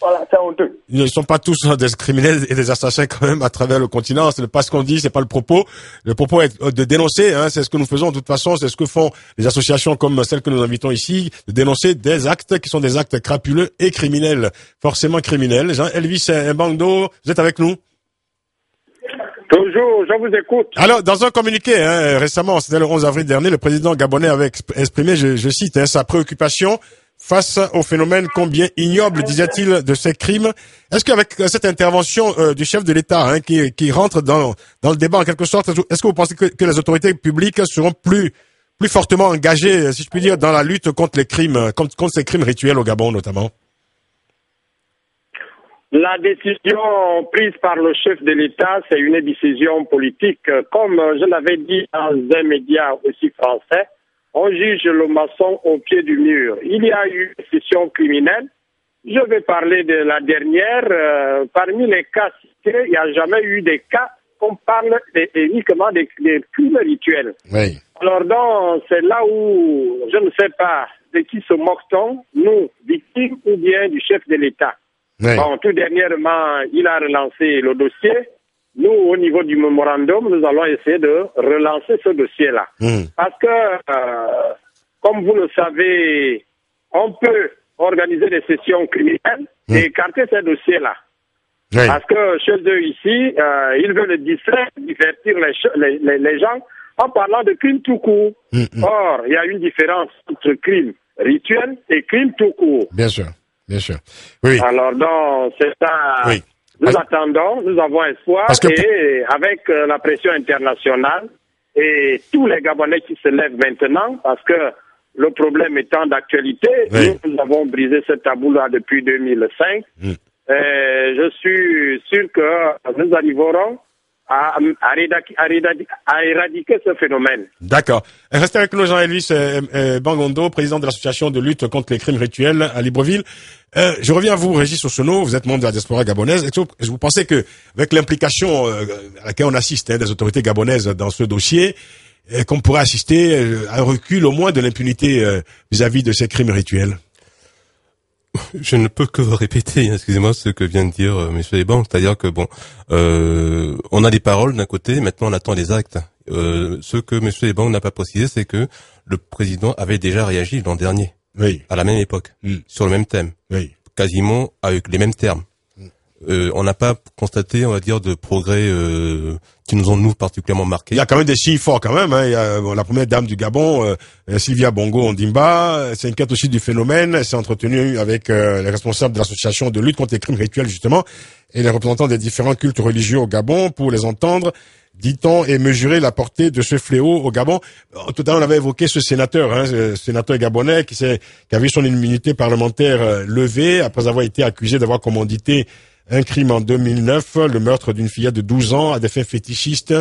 Voilà, c'est honteux. Ils ne sont pas tous des criminels et des assassins quand même à travers le continent. C'est pas ce qu'on dit, c'est pas le propos. Le propos est de dénoncer, c'est ce que nous faisons de toute façon, c'est ce que font les associations comme celles que nous invitons ici, de dénoncer des actes qui sont des actes crapuleux et criminels. Forcément criminels. Jean-Elvis Mbangdo, vous êtes avec nous? Toujours, je vous écoute. Alors, dans un communiqué, récemment, c'était le 11 avril dernier, le président gabonais avait exprimé, je cite, sa préoccupation face au phénomène combien ignoble, disait-il, de ces crimes. Est-ce qu'avec cette intervention du chef de l'État qui rentre dans le débat en quelque sorte, est-ce que vous pensez que les autorités publiques seront plus fortement engagées, si je puis dire, dans la lutte contre les crimes, contre ces crimes rituels au Gabon notamment? La décision prise par le chef de l'État, c'est une décision politique. Comme je l'avais dit dans un média aussi français, on juge le maçon au pied du mur. Il y a eu une session criminelle. Je vais parler de la dernière. Parmi les cas cités, il n'y a jamais eu des cas qu'on parle uniquement des crimes rituels. Oui. Alors donc, c'est là où je ne sais pas de qui se moque-t-on, nous, victimes ou bien du chef de l'État. Oui. Bon, tout dernièrement, il a relancé le dossier. Nous, au niveau du mémorandum, nous allons essayer de relancer ce dossier-là. Parce que, comme vous le savez, on peut organiser des sessions criminelles et écarter ces dossiers-là. Oui. Parce que chez eux ici, ils veulent distraire, divertir les gens en parlant de crimes tout court. Or, il y a une différence entre crimes rituels et crimes tout court. Bien sûr. Bien sûr. Oui. Alors, donc, c'est ça. Oui. Nous attendons, nous avons espoir, et avec la pression internationale et tous les Gabonais qui se lèvent maintenant, parce que le problème étant d'actualité, nous avons brisé ce tabou-là depuis 2005. Je suis sûr que nous arriverons à éradiquer ce phénomène. D'accord. Restez avec nous, Jean-Elvis Bangondo, président de l'association de lutte contre les crimes rituels à Libreville. Je reviens à vous, Régis Osono, vous êtes membre de la diaspora gabonaise. Est-ce que vous pensez que, avec l'implication à laquelle on assiste des autorités gabonaises dans ce dossier, qu'on pourrait assister à un recul au moins de l'impunité vis-à-vis de ces crimes rituels? Je ne peux que répéter, excusez-moi, ce que vient de dire monsieur Eban, c'est-à-dire que on a des paroles d'un côté, maintenant on attend les actes. Ce que monsieur Eban n'a pas précisé, c'est que le président avait déjà réagi l'an dernier, à la même époque, sur le même thème, quasiment avec les mêmes termes. On n'a pas constaté, on va dire, de progrès qui nous ont nous particulièrement marqués. Il y a quand même des signes forts quand même. Il y a la première dame du Gabon, Sylvia Bongo Ondimba, s'inquiète aussi du phénomène. Elle s'est entretenue avec les responsables de l'association de lutte contre les crimes rituels justement et les représentants des différents cultes religieux au Gabon pour les entendre, dit-on, et mesurer la portée de ce fléau au Gabon. Tout à l'heure, on avait évoqué ce sénateur, ce sénateur gabonais qui a vu son immunité parlementaire levée après avoir été accusé d'avoir commandité un crime en 2009, le meurtre d'une fillette de 12 ans à des fins fétichistes.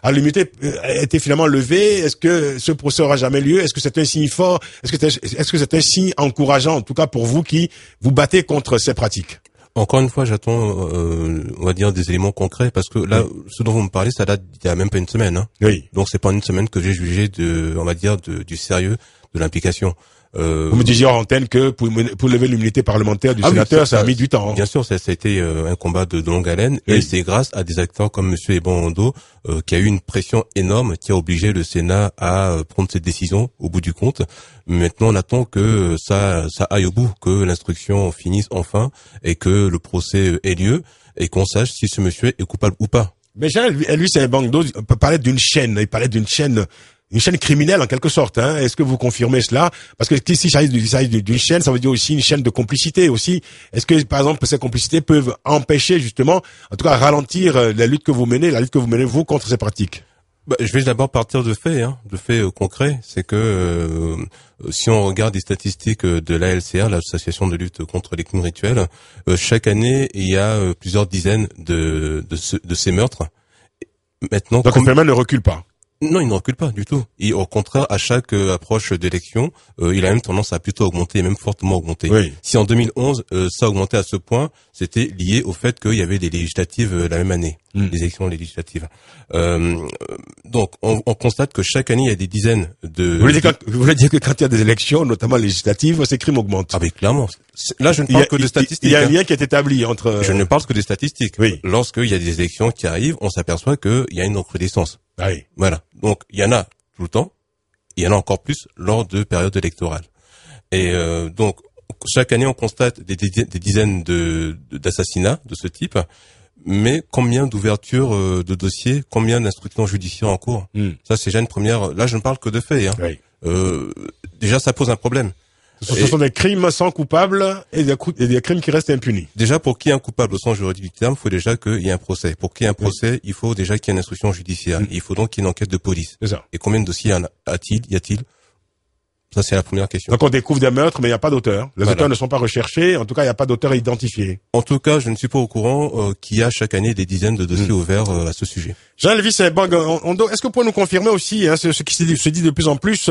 L'immunité a été finalement levée. Est-ce que ce procès aura jamais lieu? Est-ce que c'est un signe fort? Est-ce que c'est un signe encourageant, en tout cas pour vous qui vous battez contre ces pratiques? Encore une fois, j'attends, on va dire, des éléments concrets, parce que là, ce dont vous me parlez, ça date il y a même pas une semaine. Oui. Donc c'est pas une semaine que j'ai jugé on va dire, du sérieux de l'implication. Vous me disiez hors antenne que pour lever l'immunité parlementaire du sénateur, oui, ça a mis du temps. Bien sûr, ça a été un combat de longue haleine, oui. Et c'est grâce à des acteurs comme Monsieur Ebongondo qui a eu une pression énorme qui a obligé le Sénat à prendre cette décision au bout du compte. Maintenant, on attend que ça aille au bout, que l'instruction finisse enfin et que le procès ait lieu et qu'on sache si ce monsieur est coupable ou pas. Mais lui, c'est Ebongondo, on peut parler d'une chaîne, il parlait d'une chaîne criminelle en quelque sorte, hein. Est-ce que vous confirmez cela? Parce que s'il s'agit d'une chaîne, ça veut dire aussi une chaîne de complicité aussi. Est-ce que, par exemple, ces complicités peuvent empêcher justement, en tout cas, ralentir la lutte que vous menez vous contre ces pratiques? Je vais d'abord partir de faits, de faits concrets. C'est que si on regarde les statistiques de l'ALCR, l'association de lutte contre les crimes rituels, chaque année il y a plusieurs dizaines de ces meurtres. Maintenant, donc le phénomène ne recule pas. Non, il ne recule pas du tout. Et au contraire, à chaque approche d'élection, il a même tendance à plutôt augmenter, et même fortement augmenter. Oui. Si en 2011, ça augmentait à ce point, c'était lié au fait qu'il y avait des législatives la même année, les élections législatives. Donc, on constate que chaque année, il y a des dizaines de... Vous voulez dire que quand il y a des élections, notamment législatives, ces crimes augmentent? Ah, mais clairement. Là, je ne parle que de statistiques. Il y a un lien qui est établi entre... Je ne parle que des statistiques. Oui. Lorsqu'il y a des élections qui arrivent, on s'aperçoit qu'il y a une recrudescence. Ah oui. Voilà. Donc, il y en a tout le temps. Il y en a encore plus lors de périodes électorales. Et donc, chaque année, on constate des dizaines d'assassinats de ce type. Mais combien d'ouvertures de dossiers, combien d'instructions judiciaires en cours? Ça, c'est déjà une première... Là, je ne parle que de faits. Oui. Déjà, ça pose un problème. Ce sont des crimes sans coupables et des crimes qui restent impunis. Déjà, pour qu'il y ait un coupable au sens juridique du terme, il faut déjà qu'il y ait un procès. Pour qu'il y ait un procès, il faut déjà qu'il y ait une instruction judiciaire. Il faut donc qu'il y ait une enquête de police. C'est ça. Et combien de dossiers y a-t-il? Ça, c'est la première question. Donc, on découvre des meurtres, mais il n'y a pas d'auteur. Les auteurs ne sont pas recherchés. En tout cas, il n'y a pas d'auteur identifié. En tout cas, je ne suis pas au courant qu'il y a chaque année des dizaines de dossiers ouverts à ce sujet. Jean-Elvis Embangondo, est-ce que vous pouvez nous confirmer aussi, ce qui se dit de plus en plus,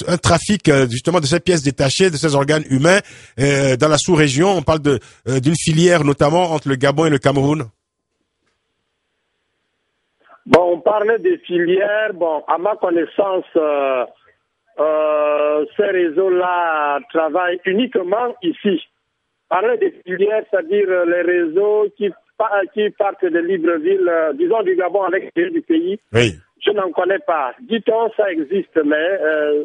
un trafic justement de ces pièces détachées, de ces organes humains dans la sous-région? On parle d'une filière notamment entre le Gabon et le Cameroun. Bon, on parlait des filières. Bon, à ma connaissance, ces réseaux-là travaillent uniquement ici. Parler des filières, c'est-à-dire les réseaux qui partent de Libreville, disons du Gabon à l'extérieur du pays. Oui. Je n'en connais pas. Dit-on, ça existe, mais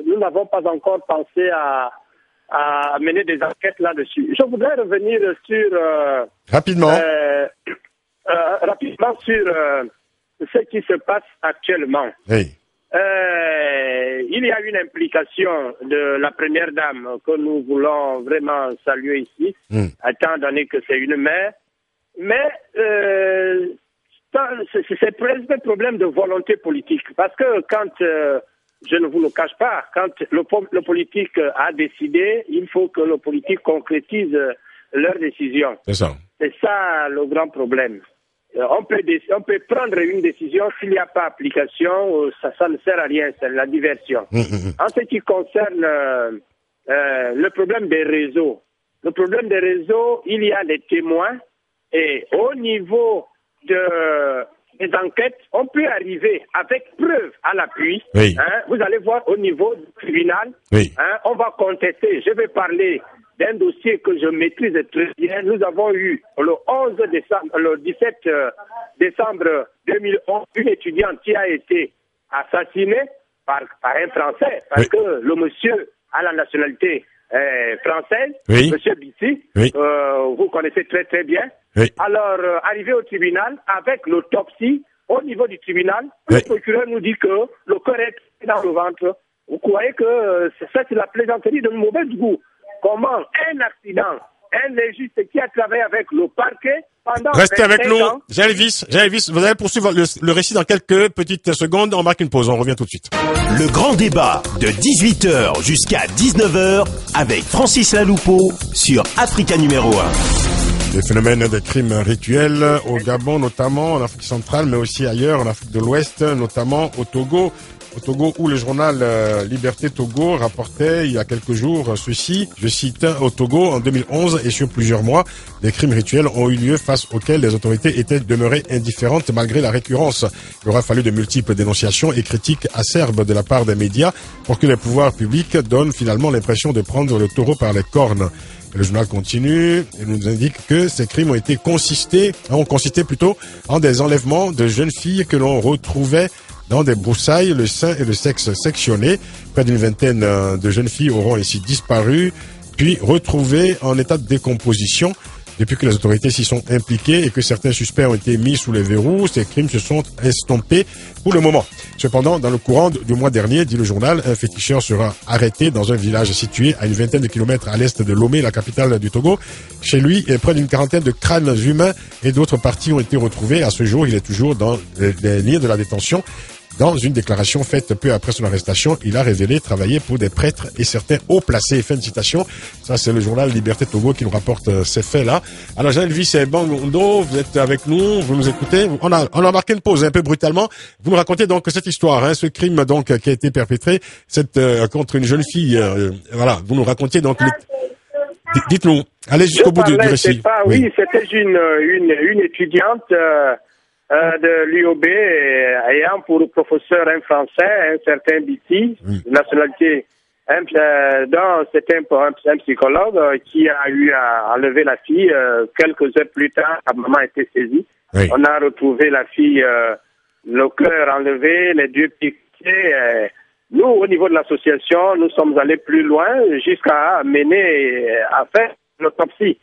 nous n'avons pas encore pensé à mener des enquêtes là-dessus. Je voudrais revenir sur... rapidement sur ce qui se passe actuellement. Oui. Il y a une implication de la première dame que nous voulons vraiment saluer ici, étant donné que c'est une mère. Mais c'est presque un problème de volonté politique. Parce que quand, je ne vous le cache pas, quand le politique a décidé, il faut que le politique concrétise leur décision. C'est ça. C'est ça le grand problème. On peut prendre une décision, s'il n'y a pas application, ça ne sert à rien, c'est la diversion. En ce qui concerne le problème des réseaux, il y a des témoins et au niveau des enquêtes, on peut arriver avec preuve à l'appui. Oui. Vous allez voir au niveau du tribunal, oui. On va contester. Je vais parler d'un dossier que je maîtrise très bien. Nous avons eu le 17 décembre 2011, une étudiante qui a été assassinée par un Français, parce que le monsieur a la nationalité française, monsieur Bissi, vous connaissez très très bien. Oui. Alors, arrivé au tribunal, avec l'autopsie, au niveau du tribunal, le procureur nous dit que le corps est dans le ventre. Vous croyez que ça, c'est la plaisanterie de mauvais goût? Comment un accident, un légiste qui a travaillé avec le parquet pendant... Restez avec nous, Jean-Elvis, vous allez poursuivre le récit dans quelques petites secondes. On marque une pause, on revient tout de suite. Le grand débat de 18h jusqu'à 19h avec Francis Laloupeau sur Africa numéro 1. Les phénomènes des crimes rituels au Gabon, notamment en Afrique centrale, mais aussi ailleurs, en Afrique de l'Ouest, notamment au Togo au Togo, où le journal Liberté Togo rapportait il y a quelques jours ceci, je cite, au Togo en 2011 et sur plusieurs mois, des crimes rituels ont eu lieu face auxquels les autorités étaient demeurées indifférentes malgré la récurrence. Il aura fallu de multiples dénonciations et critiques acerbes de la part des médias pour que les pouvoirs publics donnent finalement l'impression de prendre le taureau par les cornes. Le journal continue et nous indique que ces crimes ont consisté en des enlèvements de jeunes filles que l'on retrouvait dans des broussailles, le sein et le sexe sectionnés. Près d'une vingtaine de jeunes filles auront ainsi disparu, puis retrouvées en état de décomposition. Depuis que les autorités s'y sont impliquées et que certains suspects ont été mis sous les verrous, ces crimes se sont estompés pour le moment. Cependant, dans le courant du mois dernier, dit le journal, un féticheur sera arrêté dans un village situé à une vingtaine de kilomètres à l'est de Lomé, la capitale du Togo. Chez lui, près d'une quarantaine de crânes humains et d'autres parties ont été retrouvées. À ce jour, il est toujours dans les liens de la détention. Dans une déclaration faite peu après son arrestation, il a révélé travailler pour des prêtres et certains hauts placés. Fin de citation. Ça, c'est le journal Liberté Togo qui nous rapporte ces faits-là. Alors, Jean-Elvis Bangondo, vous êtes avec nous, vous nous écoutez. On a marqué une pause un peu brutalement. Vous nous racontez donc cette histoire, ce crime donc qui a été perpétré contre une jeune fille. Voilà, vous nous racontiez donc. Dites-nous, allez jusqu'au bout du récit. Oui, c'était une étudiante. De l'UOB ayant pour professeur un Français, un certain Biti, de nationalité, c'était un psychologue qui a eu à enlever la fille. Quelques heures plus tard, sa maman a été saisie. Oui. On a retrouvé la fille, le cœur enlevé, les deux piquets. Nous, au niveau de l'association, nous sommes allés plus loin jusqu'à mener à faire l'autopsie.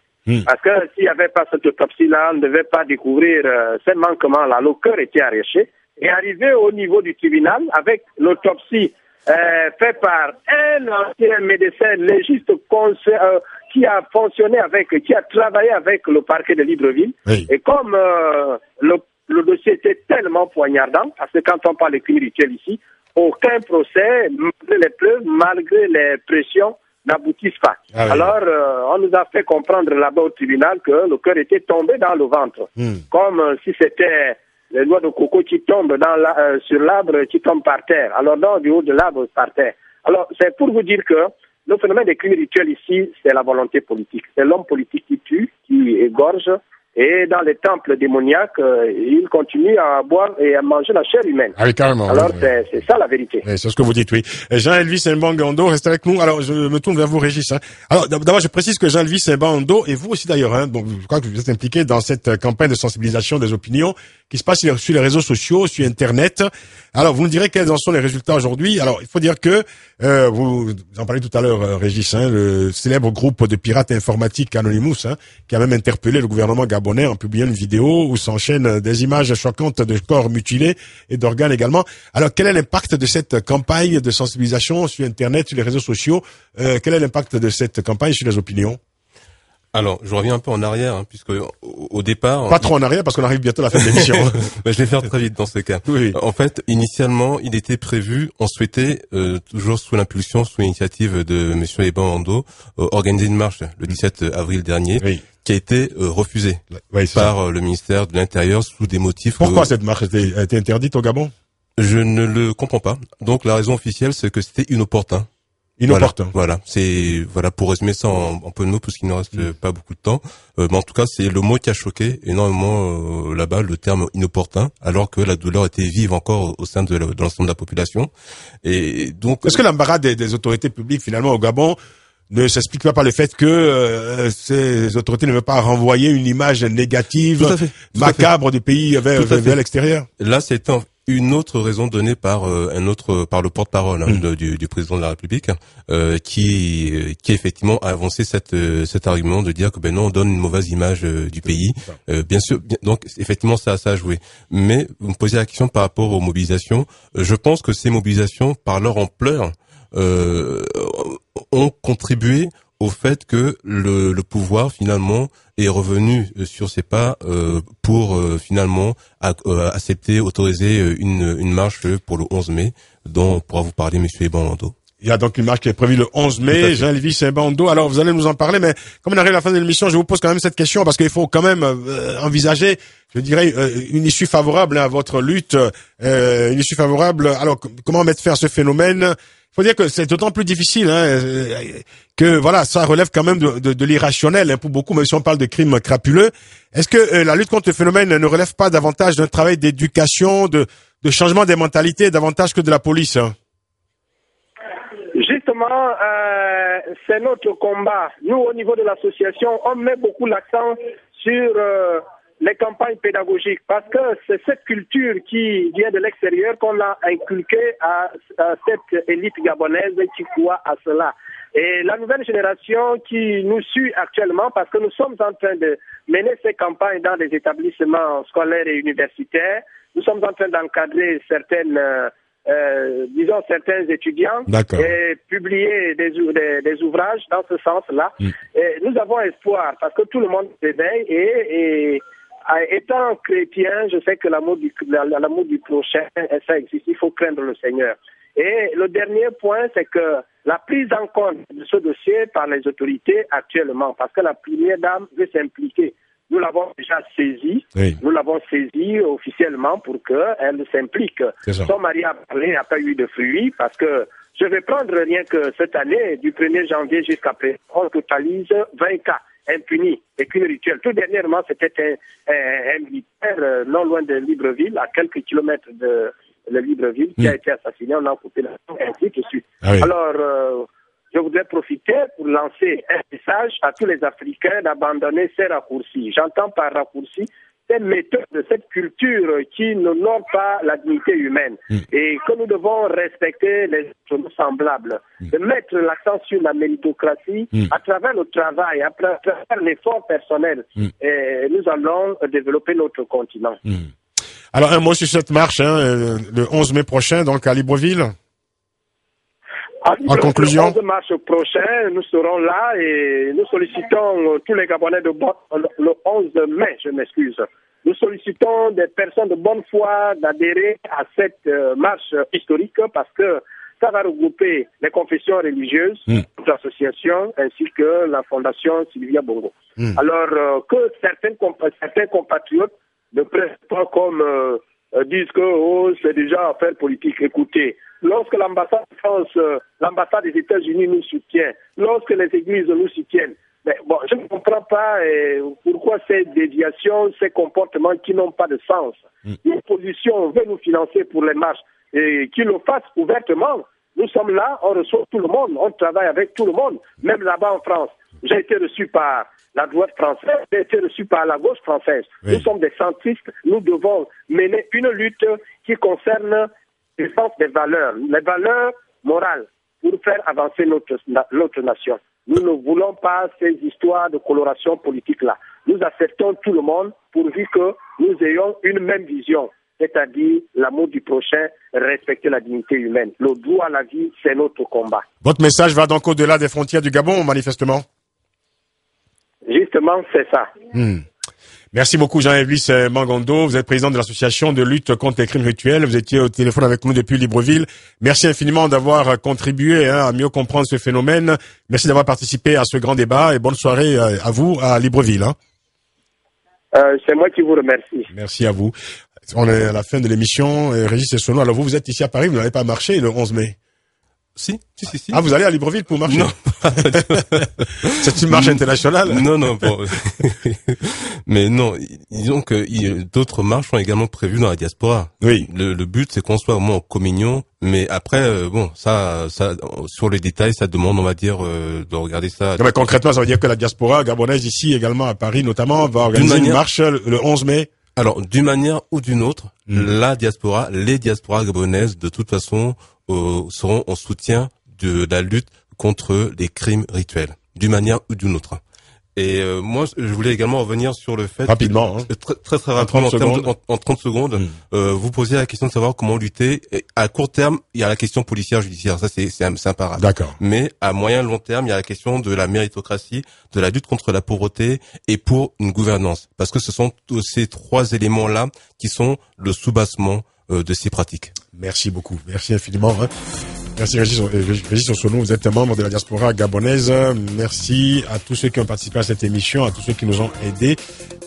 Parce que s'il n'y avait pas cette autopsie-là, on ne devait pas découvrir ces manquements-là. Le cœur était arraché. Et arrivé au niveau du tribunal, avec l'autopsie faite par un ancien médecin légiste qui a qui a travaillé avec le parquet de Libreville. Oui. Et comme le dossier était tellement poignardant, parce que quand on parle de crimes rituels ici, aucun procès, malgré les preuves, malgré les pressions, n'aboutissent pas. Ah oui. Alors, on nous a fait comprendre là-bas au tribunal que le cœur était tombé dans le ventre, comme si c'était les noix de coco qui tombent sur l'arbre, qui tombent par terre. Alors, non, du haut de l'arbre, par terre. Alors, c'est pour vous dire que le phénomène des crimes rituels ici, c'est la volonté politique. C'est l'homme politique qui tue, qui égorge. Et dans les temples démoniaques, ils continuent à boire et à manger la chair humaine. Ah oui, carrément. Alors, c'est ça la vérité. Oui, c'est ce que vous dites, oui. Jean-Elvis Mbangando, restez avec nous. Alors, je me tourne vers vous, Régis. Alors, d'abord, je précise que Jean-Elvis Mbangando, et vous aussi d'ailleurs, donc, je crois que vous êtes impliqué dans cette campagne de sensibilisation des opinions qui se passe sur les réseaux sociaux, sur Internet. Alors, vous nous direz quels en sont les résultats aujourd'hui. Alors, il faut dire que, vous en parlez tout à l'heure, Régis, le célèbre groupe de pirates informatiques Anonymous, qui a même interpellé le gouvernement gabonais en publiant une vidéo où s'enchaînent des images choquantes de corps mutilés et d'organes également. Alors, quel est l'impact de cette campagne de sensibilisation sur Internet, sur les réseaux sociaux? Quel est l'impact de cette campagne sur les opinions? Alors, je reviens un peu en arrière, puisque au départ... Pas trop en arrière, parce qu'on arrive bientôt à la fin de l'émission. Je vais faire très vite dans ce cas. Oui. En fait, initialement, il était prévu, on souhaitait, toujours sous l'impulsion, sous l'initiative de monsieur Ebando, organiser une marche le 17 avril dernier, qui a été refusée par le ministère de l'Intérieur sous des motifs... Pourquoi cette marche a été interdite au Gabon? Je ne le comprends pas. Donc, la raison officielle, c'est que c'était inopportun. Inopportun. Voilà, pour résumer ça en peu de mots, parce qu'il ne reste pas beaucoup de temps. Mais en tout cas, c'est le mot qui a choqué énormément là-bas, le terme inopportun, alors que la douleur était vive encore au sein de l'ensemble de la population. Et donc, est-ce que l'embarras des autorités publiques finalement au Gabon ne s'explique pas par le fait que ces autorités ne veulent pas renvoyer une image négative, macabre du pays vers l'extérieur? Là, c'est une autre raison donnée par le porte-parole du président de la République, qui effectivement a avancé cet argument de dire que non, on donne une mauvaise image du pays. Bien sûr, donc effectivement ça a joué. Mais vous me posez la question par rapport aux mobilisations. Je pense que ces mobilisations, par leur ampleur, ont contribué au fait que le pouvoir finalement est revenu sur ses pas pour finalement autoriser une marche pour le 11 mai dont pourra vous parler monsieur Ebando. Il y a donc une marche qui est prévue le 11 mai. Jean-Elvis Mbando. Alors, vous allez nous en parler, mais comme on arrive à la fin de l'émission, je vous pose quand même cette question parce qu'il faut quand même envisager, je dirais, une issue favorable à votre lutte, une issue favorable. Alors, comment mettre fin à ce phénomène? Il faut dire que c'est d'autant plus difficile, que voilà, ça relève quand même de l'irrationnel pour beaucoup, même si on parle de crimes crapuleux. Est-ce que la lutte contre le phénomène ne relève pas davantage d'un travail d'éducation, de changement des mentalités, davantage que de la police? Justement, c'est notre combat. Nous, au niveau de l'association, on met beaucoup l'accent sur les campagnes pédagogiques parce que c'est cette culture qui vient de l'extérieur qu'on a inculquée à cette élite gabonaise qui croit à cela. Et la nouvelle génération qui nous suit actuellement, parce que nous sommes en train de mener ces campagnes dans des établissements scolaires et universitaires, nous sommes en train d'encadrer certains étudiants et publier des ouvrages dans ce sens-là. Et nous avons espoir parce que tout le monde s'éveille et étant chrétien, je sais que l'amour du prochain, ça existe, il faut craindre le Seigneur. Et le dernier point, c'est que la prise en compte de ce dossier par les autorités actuellement, parce que la première dame veut s'impliquer. Nous l'avons déjà saisi, nous l'avons saisi officiellement pour qu'elle s'implique. Son mari a parlé, n'a pas eu de fruits, parce que je vais prendre rien que cette année, du 1er janvier jusqu'à présent, on totalise 20 cas impunis et qu'une rituelle. Tout dernièrement, c'était un militaire non loin de Libreville, à quelques kilomètres de Libreville, qui a été assassiné, on a coupé la main, ainsi de suite. Alors, je voudrais profiter pour lancer un message à tous les Africains d'abandonner ces raccourcis. J'entends par raccourcis ces méthodes de cette culture qui n'honore pas la dignité humaine et que nous devons respecter les nos semblables, de mettre l'accent sur la méritocratie à travers le travail, à travers l'effort personnel. Et nous allons développer notre continent. Alors, un mot sur cette marche, le 11 mai prochain, donc à Libreville. En conclusion. Le 11 mars prochain, nous serons là et nous sollicitons tous les Gabonais le 11 mai, je m'excuse. Nous sollicitons des personnes de bonne foi d'adhérer à cette marche historique parce que ça va regrouper les confessions religieuses, l'association ainsi que la fondation Sylvia Bongo. Alors que certains compatriotes ne prennent pas comme disent que c'est déjà affaire politique. Écoutez, lorsque l'ambassade de France, l'ambassade des États-Unis nous soutient, lorsque les églises nous soutiennent, mais bon, je ne comprends pas pourquoi ces déviations, ces comportements qui n'ont pas de sens. L'opposition veut nous financer pour les marches et qu'ils le fassent ouvertement. Nous sommes là, on reçoit tout le monde, on travaille avec tout le monde, même là-bas en France. J'ai été reçu par la droite française, j'ai été reçu par la gauche française. Nous sommes des centristes, nous devons mener une lutte qui concerne le sens des valeurs, les valeurs morales, pour faire avancer notre nation. Nous ne voulons pas ces histoires de coloration politique-là. Nous acceptons tout le monde pourvu que nous ayons une même vision, c'est-à-dire l'amour du prochain, respecter la dignité humaine. Le droit à la vie, c'est notre combat. Votre message va donc au-delà des frontières du Gabon, manifestement. Justement, c'est ça. Merci beaucoup Jean-Elvis Mbando. Vous êtes président de l'association de lutte contre les crimes rituels. Vous étiez au téléphone avec nous depuis Libreville. Merci infiniment d'avoir contribué à mieux comprendre ce phénomène. Merci d'avoir participé à ce grand débat et bonne soirée à vous à Libreville. C'est moi qui vous remercie. Merci à vous. On est à la fin de l'émission. Régis Essono, alors vous êtes ici à Paris, vous n'avez pas marché le 11 mai. Si. Ah, vous allez à Libreville pour marcher? Non. C'est une marche internationale? Non, bon. Mais non, disons que d'autres marches sont également prévues dans la diaspora. Oui. Le but, c'est qu'on soit vraiment en communion, mais après, ça, sur les détails, ça demande, on va dire, de regarder ça. Non, mais concrètement, ça veut dire que la diaspora gabonaise ici, également à Paris, notamment, va organiser une marche le 11 mai? Alors, d'une manière ou d'une autre, les diasporas gabonaises, de toute façon, seront en soutien de la lutte contre les crimes rituels, d'une manière ou d'une autre. Et moi, je voulais également revenir sur le fait... Rapidement. Très rapidement, en 30 secondes. Vous posez la question de savoir comment lutter. Et à court terme, il y a la question policière judiciaire. Ça, c'est imparable. D'accord. Mais à moyen long terme, il y a la question de la méritocratie, de la lutte contre la pauvreté et pour une gouvernance. Parce que ce sont ces trois éléments-là qui sont le soubassement de ces pratiques. Merci beaucoup. Merci infiniment. Merci Régis Osono, vous êtes membre de la diaspora gabonaise. Merci à tous ceux qui ont participé à cette émission, à tous ceux qui nous ont aidés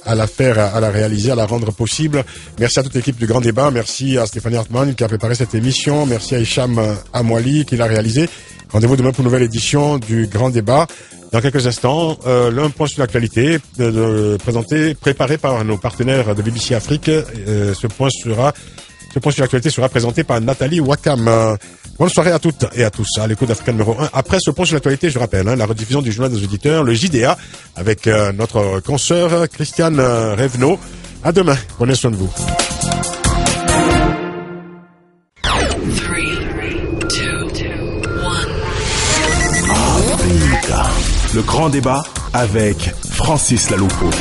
à la faire, à la réaliser, à la rendre possible. Merci à toute l'équipe du Grand Débat. Merci à Stéphanie Hartmann qui a préparé cette émission. Merci à Hicham Amouali qui l'a réalisé. Rendez-vous demain pour une nouvelle édition du Grand Débat. Dans quelques instants, l'un point sur l'actualité préparé par nos partenaires de BBC Afrique. Ce point sur l'actualité sera présenté par Nathalie Wakam. Bonne soirée à toutes et à tous, à l'écoute d'Africa numéro 1. Après ce point sur l'actualité, je rappelle, la rediffusion du journal des auditeurs, le JDA, avec notre consoeur Christiane Revenot. À demain. Prenez soin de vous. 3, 2, 1. Le grand débat avec Francis Laloupo.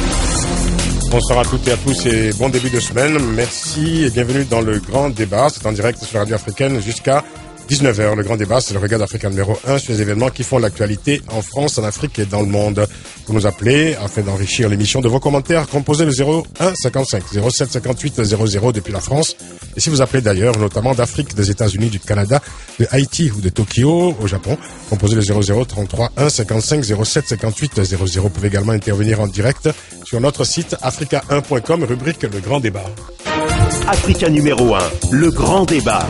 Bonsoir à toutes et à tous et bon début de semaine. Merci et bienvenue dans le Grand Débat. C'est en direct sur la radio africaine jusqu'à 19h. Le Grand Débat, c'est le regard d'Afrique numéro 1 sur les événements qui font l'actualité en France, en Afrique et dans le monde. Vous nous appelez afin d'enrichir l'émission de vos commentaires. Composez le 01 55 07 58 00 depuis la France. Et si vous appelez d'ailleurs, notamment d'Afrique, des États-Unis, du Canada, de Haïti ou de Tokyo au Japon, composez le 00 33 1 55 07 58 00. Vous pouvez également intervenir en direct sur notre site africa1.com, rubrique Le Grand Débat. Africa numéro 1, le Grand Débat.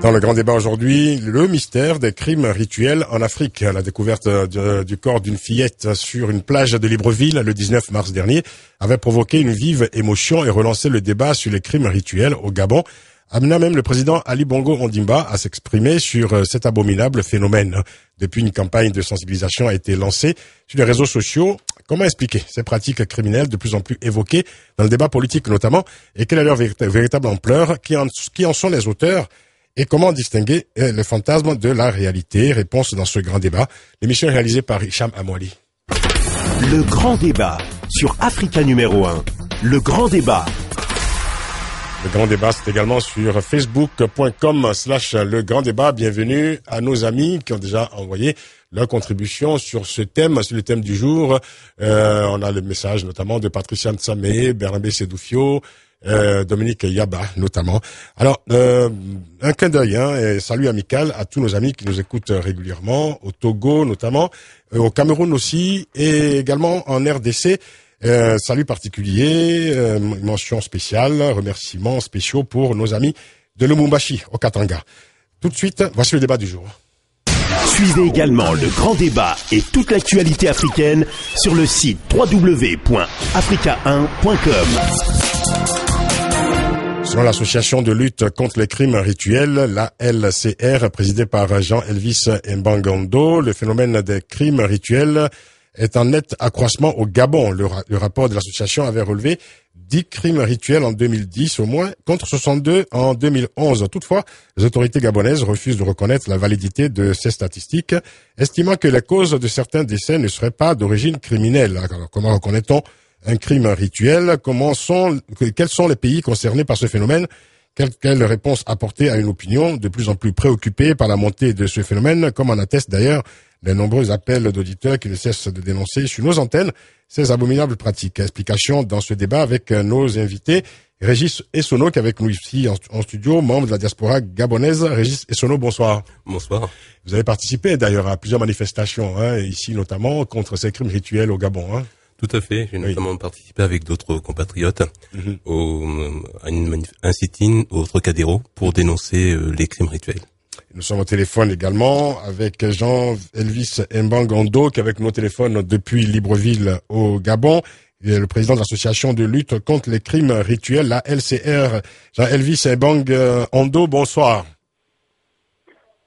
Dans le Grand Débat aujourd'hui, le mystère des crimes rituels en Afrique. La découverte du corps d'une fillette sur une plage de Libreville le 19 mars dernier avait provoqué une vive émotion et relancé le débat sur les crimes rituels au Gabon, amenant même le président Ali Bongo Ondimba à s'exprimer sur cet abominable phénomène. Depuis, une campagne de sensibilisation a été lancée sur les réseaux sociaux. Comment expliquer ces pratiques criminelles de plus en plus évoquées dans le débat politique notamment, et quelle est leur véritable ampleur, qui en sont les auteurs? Et comment distinguer le fantasme de la réalité? Réponse dans ce grand débat. L'émission est réalisée par Hicham Amouali. Le grand débat sur Africa numéro 1. Le grand débat. Le grand débat, c'est également sur facebook.com/le grand débat. Bienvenue à nos amis qui ont déjà envoyé leur contribution sur ce thème, sur le thème du jour. On a le message notamment de Patricia Nsamé, Bernabé Sedoufio, Dominique Yaba notamment. Alors, un clin d'œil et salut amical à tous nos amis qui nous écoutent régulièrement, au Togo notamment, au Cameroun aussi, et également en RDC. Salut particulier, mention spéciale, remerciements spéciaux pour nos amis de Lumumbashi au Katanga. Tout de suite, voici le débat du jour. Suivez également le grand débat et toute l'actualité africaine sur le site www.africa1.com. Selon l'association de lutte contre les crimes rituels, la LCR, présidée par Jean-Elvis Mbangondo, le phénomène des crimes rituels est en net accroissement au Gabon. Le rapport de l'association avait relevé 10 crimes rituels en 2010 au moins, contre 62 en 2011. Toutefois, les autorités gabonaises refusent de reconnaître la validité de ces statistiques, estimant que les causes de certains décès ne seraient pas d'origine criminelle. Alors, comment reconnaît-on un crime rituel? Quels sont les pays concernés par ce phénomène? Quelle réponse apporter à une opinion de plus en plus préoccupée par la montée de ce phénomène, comme en attestent d'ailleurs les nombreux appels d'auditeurs qui ne cessent de dénoncer sur nos antennes ces abominables pratiques. Explication dans ce débat avec nos invités. Régis Essono, qui est avec nous ici en studio, membre de la diaspora gabonaise. Régis Essono, bonsoir. Bonsoir. Vous avez participé d'ailleurs à plusieurs manifestations, ici notamment, contre ces crimes rituels au Gabon. Tout à fait. J'ai notamment participé avec d'autres compatriotes à un sit-in au Trocadéro pour dénoncer les crimes rituels. Nous sommes au téléphone également avec Jean-Elvis Mbangondo, qui est avec nos téléphones depuis Libreville au Gabon. Il est le président de l'association de lutte contre les crimes rituels, la LCR. Jean-Elvis Mbangondo, bonsoir.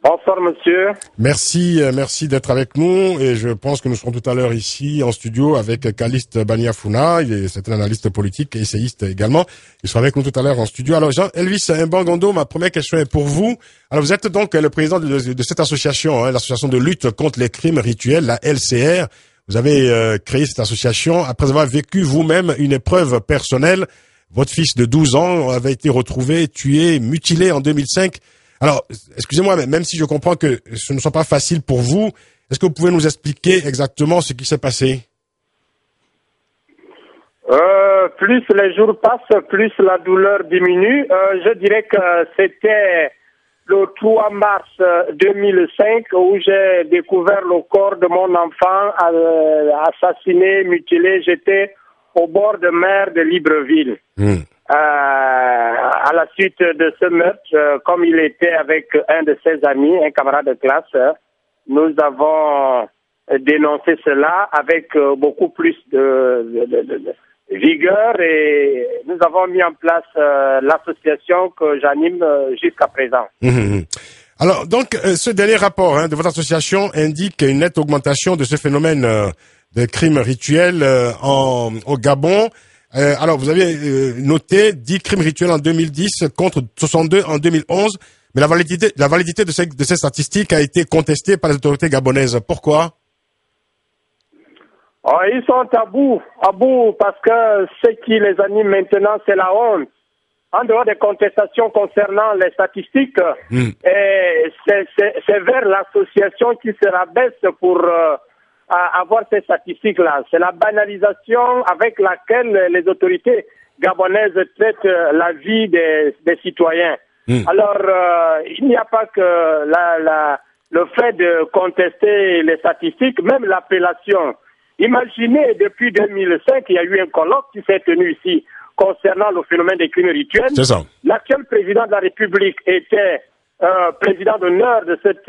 Bonsoir, monsieur. Merci d'être avec nous, et je pense que nous serons tout à l'heure ici en studio avec Caliste Baniafuna, c'est un analyste politique et essayiste également. Il sera avec nous tout à l'heure en studio. Alors, Jean-Elvis Mbangondo, ma première question est pour vous. Alors, vous êtes donc le président de cette association, l'association de lutte contre les crimes rituels, la LCR. Vous avez créé cette association après avoir vécu vous-même une épreuve personnelle. Votre fils de 12 ans avait été retrouvé, tué, mutilé en 2005. Alors, excusez-moi, mais même si je comprends que ce ne soit pas facile pour vous, est-ce que vous pouvez nous expliquer exactement ce qui s'est passé? Plus les jours passent, plus la douleur diminue. Je dirais que c'était le 3 mars 2005 où j'ai découvert le corps de mon enfant assassiné, mutilé. J'étais au bord de mer de Libreville. À la suite de ce meurtre, comme il était avec un de ses amis, un camarade de classe, nous avons dénoncé cela avec beaucoup plus de vigueur et nous avons mis en place l'association que j'anime jusqu'à présent. Alors, donc, ce dernier rapport de votre association indique une nette augmentation de ce phénomène de crimes rituels au Gabon. Alors, vous avez noté 10 crimes rituels en 2010 contre 62 en 2011, mais la validité de ces statistiques a été contestée par les autorités gabonaises. Pourquoi? Oh, ils sont à bout parce que ce qui les anime maintenant, c'est la honte. En dehors des contestations concernant les statistiques, c'est vers l'association qui se rabaisse pour avoir ces statistiques-là. C'est la banalisation avec laquelle les autorités gabonaises traitent la vie des citoyens. Alors, il n'y a pas que le fait de contester les statistiques, même l'appellation. Imaginez, depuis 2005, il y a eu un colloque qui s'est tenu ici concernant le phénomène des crimes rituels. C'est ça. L'actuel président de la République était président d'honneur de cette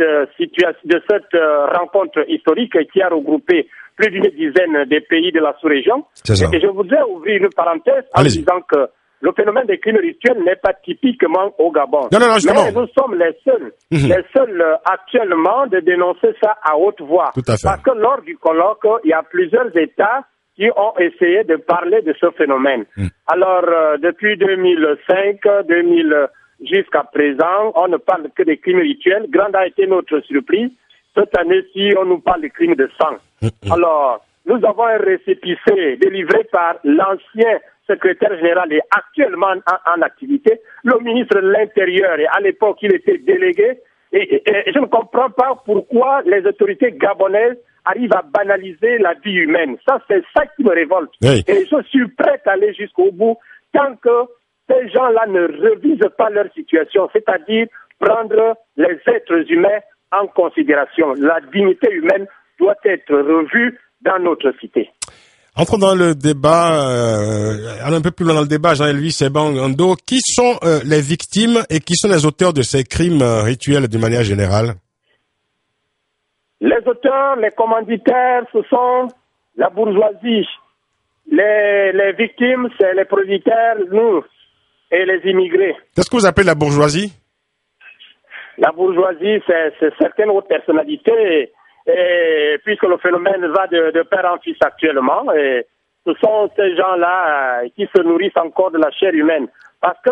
rencontre historique qui a regroupé plus d'une dizaine de pays de la sous-région. Et je voudrais ouvrir une parenthèse en disant que le phénomène des crimes rituels n'est pas typiquement au Gabon. Non, mais nous sommes les seuls actuellement de dénoncer ça à haute voix. Tout à fait. Parce que lors du colloque, il y a plusieurs États qui ont essayé de parler de ce phénomène. Alors, depuis 2005, jusqu'à présent, on ne parle que des crimes rituels. Grande a été notre surprise. Cette année-ci, on nous parle de crimes de sang. Alors, nous avons un récépissé délivré par l'ancien secrétaire général et actuellement en activité, le ministre de l'Intérieur, et à l'époque, il était délégué. Et je ne comprends pas pourquoi les autorités gabonaises arrivent à banaliser la vie humaine. Ça, c'est ça qui me révolte. Oui. Et je suis prêt à aller jusqu'au bout tant que ces gens-là ne revisent pas leur situation, c'est-à-dire prendre les êtres humains en considération. La dignité humaine doit être revue dans notre cité. Entrons dans le débat, allons un peu plus loin dans le débat, Jean-Elvis Ebangando. Qui sont les victimes et qui sont les auteurs de ces crimes rituels d'une manière générale? Les auteurs, les commanditaires, ce sont la bourgeoisie. Les victimes, c'est les producteurs, nous, et les immigrés. Qu'est-ce que vous appelez la bourgeoisie? La bourgeoisie, c'est certaines autres personnalités. Et puisque le phénomène va de père en fils actuellement, et ce sont ces gens-là qui se nourrissent encore de la chair humaine. Parce que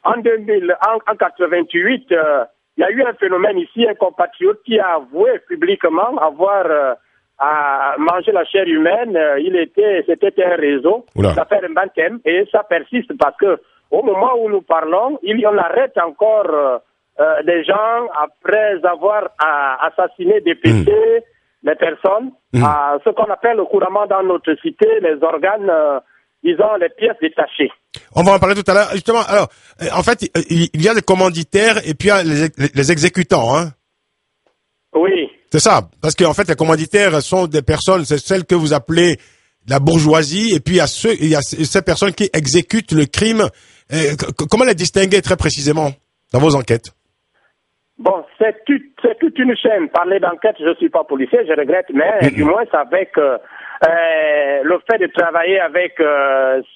en 88, il y a eu un phénomène ici, un compatriote qui a avoué publiquement avoir à manger la chair humaine. C'était un réseau, l'affaire Mbantem, et ça persiste parce que au moment où nous parlons, on arrête encore des gens après avoir assassiné, dépêché les personnes, ce qu'on appelle couramment dans notre cité les organes, disons les pièces détachées. On va en parler tout à l'heure. Justement, alors, en fait, il y a les commanditaires et puis il y a les exécutants, hein? Oui. C'est ça, parce qu'en fait, les commanditaires sont des personnes, c'est celles que vous appelez la bourgeoisie, et puis il y a ces personnes qui exécutent le crime. Comment les distinguer très précisément dans vos enquêtes? Bon, c'est toute une chaîne. Parler d'enquête, je suis pas policier, je regrette, mais du moins avec le fait de travailler avec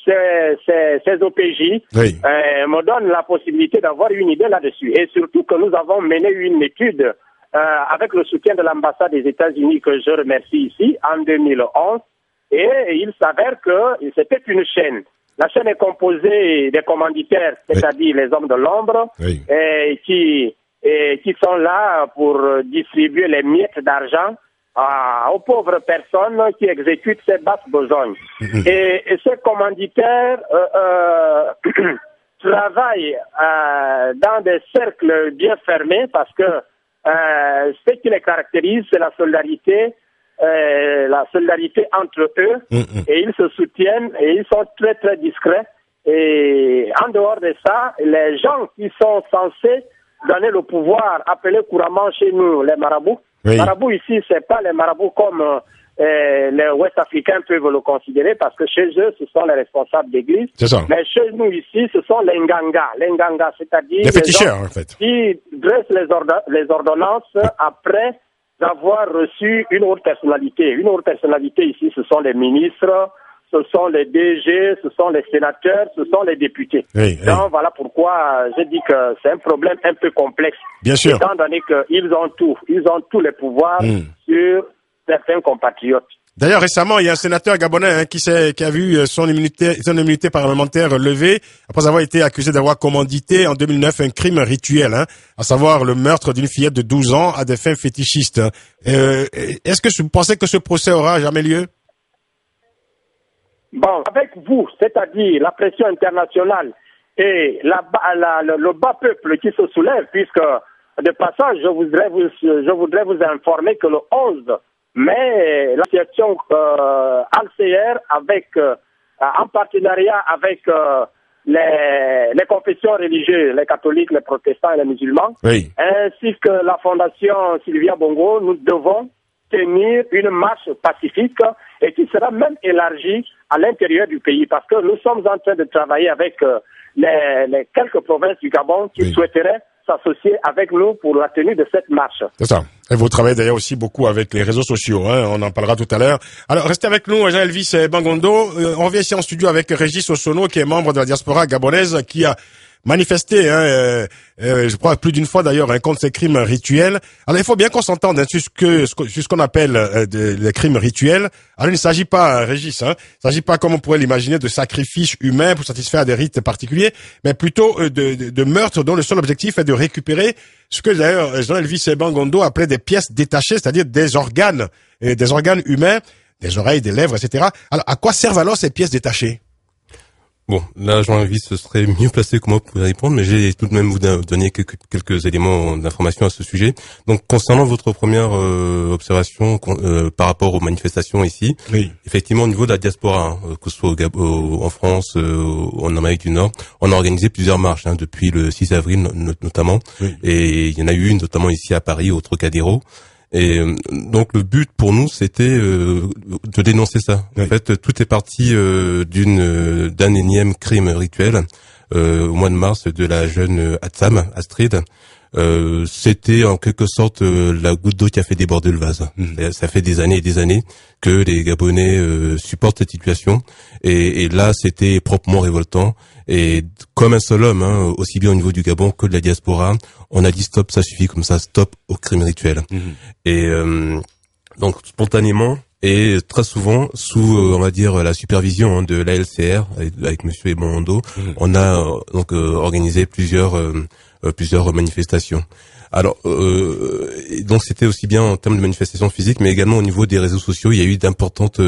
ces OPJ me donne la possibilité d'avoir une idée là-dessus. Et surtout que nous avons mené une étude avec le soutien de l'ambassade des États-Unis que je remercie ici en 2011. Et il s'avère que c'était une chaîne. La chaîne est composée des commanditaires, c'est-à-dire les hommes de l'ombre, qui sont là pour distribuer les miettes d'argent aux pauvres personnes qui exécutent ces basses besognes. Et ces commanditaires travaillent dans des cercles bien fermés parce que ce qui les caractérise, c'est la solidarité entre eux, et ils se soutiennent et ils sont très très discrets. Et en dehors de ça, les gens qui sont censés donné le pouvoir, appelé couramment chez nous les marabouts. Les marabouts ici, c'est pas les marabouts comme les Ouest-Africains peuvent le considérer, parce que chez eux, ce sont les responsables d'église. Mais chez nous ici, ce sont les nganga. Les nganga, c'est-à-dire les féticheurs, en fait, qui dressent les ordonnances après avoir reçu une autre personnalité. Une autre personnalité ici, ce sont les ministres, ce sont les DG, ce sont les sénateurs, ce sont les députés. Donc voilà pourquoi je dis que c'est un problème un peu complexe. Bien sûr. Étant donné qu'ils ont tous les pouvoirs sur certains compatriotes. D'ailleurs, récemment, il y a un sénateur gabonais qui a vu son immunité parlementaire levée après avoir été accusé d'avoir commandité en 2009 un crime rituel, à savoir le meurtre d'une fillette de 12 ans à des fins fétichistes. Est-ce que vous pensez que ce procès aura jamais lieu? Bon, avec vous, c'est-à-dire la pression internationale et le bas peuple qui se soulève, puisque de passage, je voudrais vous informer que le 11 mai, l'association ALCR, en partenariat avec les confessions religieuses, les catholiques, les protestants et les musulmans, ainsi que la fondation Sylvia Bongo, nous devons tenir une marche pacifique et qui sera même élargie à l'intérieur du pays, parce que nous sommes en train de travailler avec les quelques provinces du Gabon qui souhaiteraient s'associer avec nous pour la tenue de cette marche. C'est ça. Et vous travaillez d'ailleurs aussi beaucoup avec les réseaux sociaux, on en parlera tout à l'heure. Alors, restez avec nous, Jean Elvis Bangondo. On revient ici en studio avec Régis Osono, qui est membre de la diaspora gabonaise, qui a manifesté, je crois plus d'une fois d'ailleurs, contre ces crimes rituels. Alors il faut bien qu'on s'entende sur ce qu'on appelle les crimes rituels. Alors il ne s'agit pas, Régis, il ne s'agit pas, comme on pourrait l'imaginer, de sacrifices humains pour satisfaire des rites particuliers, mais plutôt de meurtres dont le seul objectif est de récupérer ce que d'ailleurs Jean-Elvis Bangondo appelait des pièces détachées, c'est-à-dire des organes humains, des oreilles, des lèvres, etc. Alors à quoi servent alors ces pièces détachées? Bon, là, Jean-Yves serait mieux placé que moi pour y répondre, mais j'ai tout de même vous donner quelques éléments d'information à ce sujet. Donc, concernant votre première observation par rapport aux manifestations ici, effectivement, au niveau de la diaspora, que ce soit en France, en Amérique du Nord, on a organisé plusieurs marches depuis le 6 avril notamment, et il y en a eu une notamment ici à Paris, au Trocadéro. Et donc le but pour nous c'était de dénoncer ça. En fait, tout est parti d'un énième crime rituel au mois de mars de la jeune Astrid. C'était en quelque sorte la goutte d'eau qui a fait déborder le vase. Ça fait des années et des années que les Gabonais supportent cette situation, et là c'était proprement révoltant. Et comme un seul homme, aussi bien au niveau du Gabon que de la diaspora, on a dit stop, ça suffit, comme ça, stop au crime rituel. Et donc spontanément et très souvent sous, on va dire, la supervision de l'ALCR avec Monsieur Ebondo, on a donc organisé plusieurs manifestations. Alors, donc c'était aussi bien en termes de manifestations physiques, mais également au niveau des réseaux sociaux, il y a eu d'importantes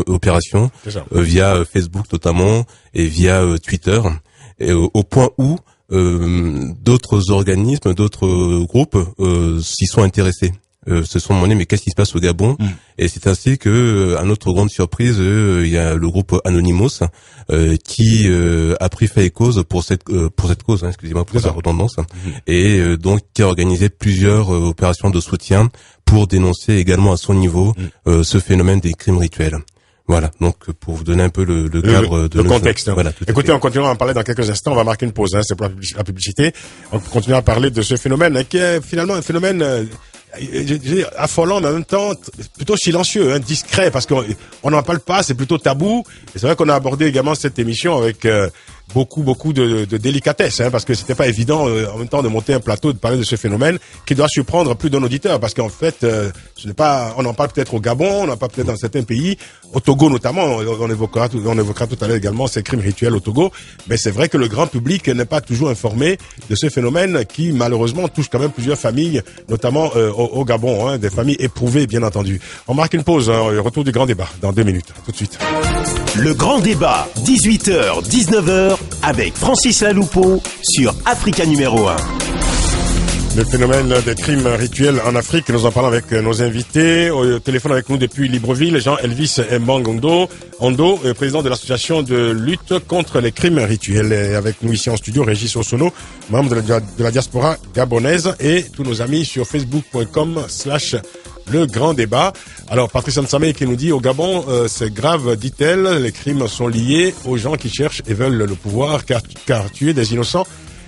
opérations via Facebook notamment et via Twitter, et au point où d'autres organismes, d'autres groupes s'y sont intéressés. Se sont demandé mais qu'est-ce qui se passe au Gabon, et c'est ainsi que, à notre grande surprise, il y a le groupe Anonymous qui a pris fait et cause pour cette cause, excusez-moi pour la redondance, et donc qui a organisé plusieurs opérations de soutien pour dénoncer également à son niveau ce phénomène des crimes rituels. Voilà, donc pour vous donner un peu le cadre de le contexte. Voilà, écoutez, on continuera à en parler dans quelques instants. On va marquer une pause, c'est pour la publicité. On continue à parler de ce phénomène qui est finalement un phénomène affolant, mais en même temps plutôt silencieux, discret, parce qu'on n'en parle pas, c'est plutôt tabou. Et c'est vrai qu'on a abordé également cette émission avec beaucoup de délicatesse, parce que c'était pas évident en même temps de monter un plateau, de parler de ce phénomène qui doit surprendre plus d'un auditeur, parce qu'en fait on en parle peut-être au Gabon, on en parle peut-être dans certains pays, au Togo notamment, on évoquera tout à l'heure également ces crimes rituels au Togo, mais c'est vrai que le grand public n'est pas toujours informé de ce phénomène qui malheureusement touche quand même plusieurs familles, notamment au Gabon, des familles éprouvées bien entendu. On marque une pause, retour du grand débat dans 2 minutes, tout de suite. Le grand débat, 18h, 19h, avec Francis Laloupeau sur Africa numéro 1. Le phénomène des crimes rituels en Afrique, nous en parlons avec nos invités. Au téléphone avec nous depuis Libreville, Jean-Elvis Mbangondo, président de l'association de lutte contre les crimes rituels. Et avec nous ici en studio, Régis Osono, membre de la diaspora gabonaise, et tous nos amis sur facebook.com/le grand débat. Alors, Patrice Nsamé qui nous dit, au Gabon, c'est grave, dit-elle, les crimes sont liés aux gens qui cherchent et veulent le pouvoir, car tuer des innocents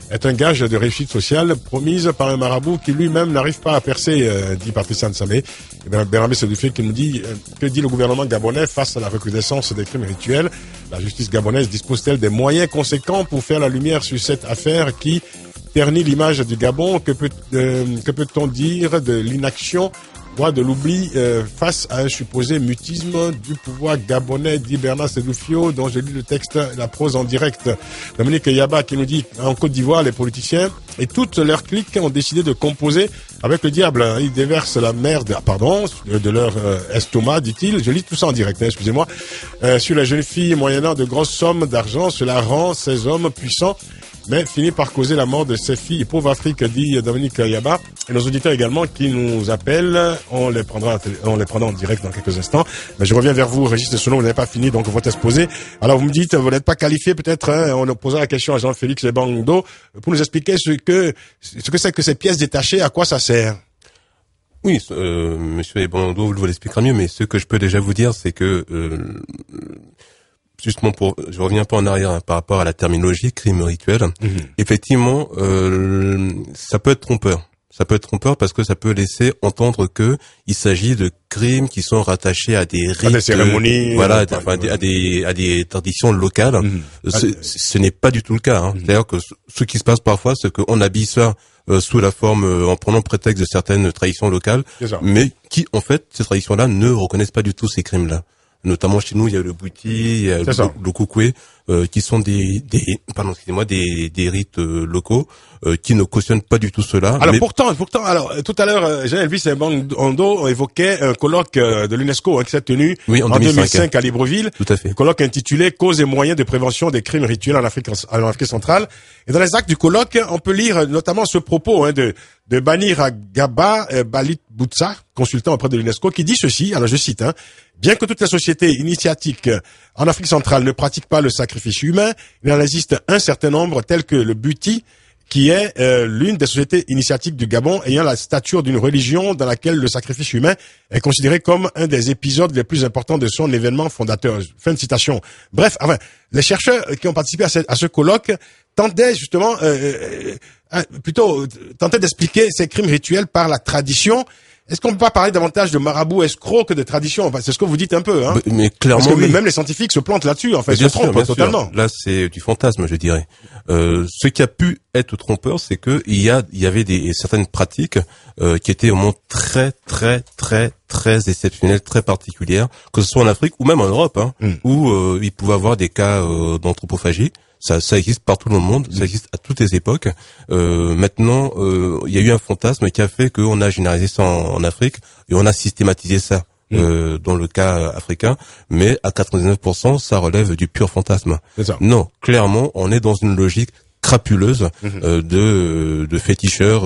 est un gage de réussite sociale promise par un marabout qui lui-même n'arrive pas à percer, dit Patrice Nsamé. Et Bernabé Sedoufé qui nous dit, que dit le gouvernement gabonais face à la recrudescence des crimes rituels? La justice gabonaise dispose-t-elle des moyens conséquents pour faire la lumière sur cette affaire qui ternit l'image du Gabon? Que peut-on dire de l'inaction, voire de l'oubli face à un supposé mutisme du pouvoir gabonais, dit Bernard Sedoufio, dont je lis le texte, la prose en direct. Dominique Yaba qui nous dit, en Côte d'Ivoire, les politiciens et toutes leurs cliques ont décidé de composer avec le diable. Ils déversent la merde, de leur estomac, dit-il. Je lis tout ça en direct, excusez-moi. Sur les jeunes filles moyennant de grosses sommes d'argent, cela rend ces hommes puissants, mais finit par causer la mort de ces filles. Pauvre Afrique, dit Dominique Yaba. Et nos auditeurs également qui nous appellent, on les prendra en direct dans quelques instants. Mais je reviens vers vous, Régis Osono, vous n'avez pas fini, donc votre exposé. Alors vous me dites, vous n'êtes pas qualifié peut-être, on posera la question à Jean-Félix Mbangondo pour nous expliquer ce que c'est que ces pièces détachées, à quoi ça sert. Oui, monsieur Mbangondo vous l'expliquera mieux, mais ce que je peux déjà vous dire, c'est que justement je reviens un peu en arrière par rapport à la terminologie crime rituel. Effectivement, ça peut être trompeur. Ça peut être trompeur parce que ça peut laisser entendre que il s'agit de crimes qui sont rattachés à des rites, à des cérémonies, voilà, à des traditions locales. Ce n'est pas du tout le cas. Hein. C'est-à-dire que ce qui se passe parfois, c'est qu'on habille ça sous la forme, en prenant prétexte de certaines traditions locales, mais qui, en fait, ces traditions-là ne reconnaissent pas du tout ces crimes-là. Notamment chez nous, il y a le bouti, il y a le koukoué, qui sont des rites locaux qui ne cautionnent pas du tout cela. Alors pourtant, alors tout à l'heure, Jean-Elvis Mbangondo évoquait un colloque de l'UNESCO qui s'est tenu en 2005 à Libreville. Tout à fait. Un colloque intitulé Causes et moyens de prévention des crimes rituels en Afrique centrale. Et dans les actes du colloque, on peut lire notamment ce propos de Banir Gaba Balit Boutsa, consultant auprès de l'UNESCO, qui dit ceci. Alors je cite, bien que toutes les sociétés initiatiques en Afrique centrale ne pratiquent pas le sacrifice humain, il en existe un certain nombre tels que le Buti, qui est l'une des sociétés initiatiques du Gabon ayant la stature d'une religion dans laquelle le sacrifice humain est considéré comme un des épisodes les plus importants de son événement fondateur. Fin de citation. Bref, les chercheurs qui ont participé à ce colloque tentaient justement tentaient d'expliquer ces crimes rituels par la tradition. Est-ce qu'on peut pas parler davantage de marabout escroc que de tradition? Enfin, c'est ce que vous dites un peu, hein. Mais clairement, parce que même les scientifiques se plantent là-dessus, en fait, se trompent totalement. Là, c'est du fantasme, je dirais. Ce qui a pu être trompeur, c'est que il y avait certaines pratiques qui étaient au moins très exceptionnelles, très particulières, que ce soit en Afrique ou même en Europe, où il pouvait avoir des cas d'anthropophagie. Ça existe partout dans le monde, ça existe à toutes les époques. Maintenant, il y a eu un fantasme qui a fait qu'on a généralisé ça en Afrique et on a systématisé ça dans le cas africain, mais à 99%, ça relève du pur fantasme. Non, clairement, on est dans une logique crapuleuse de féticheurs.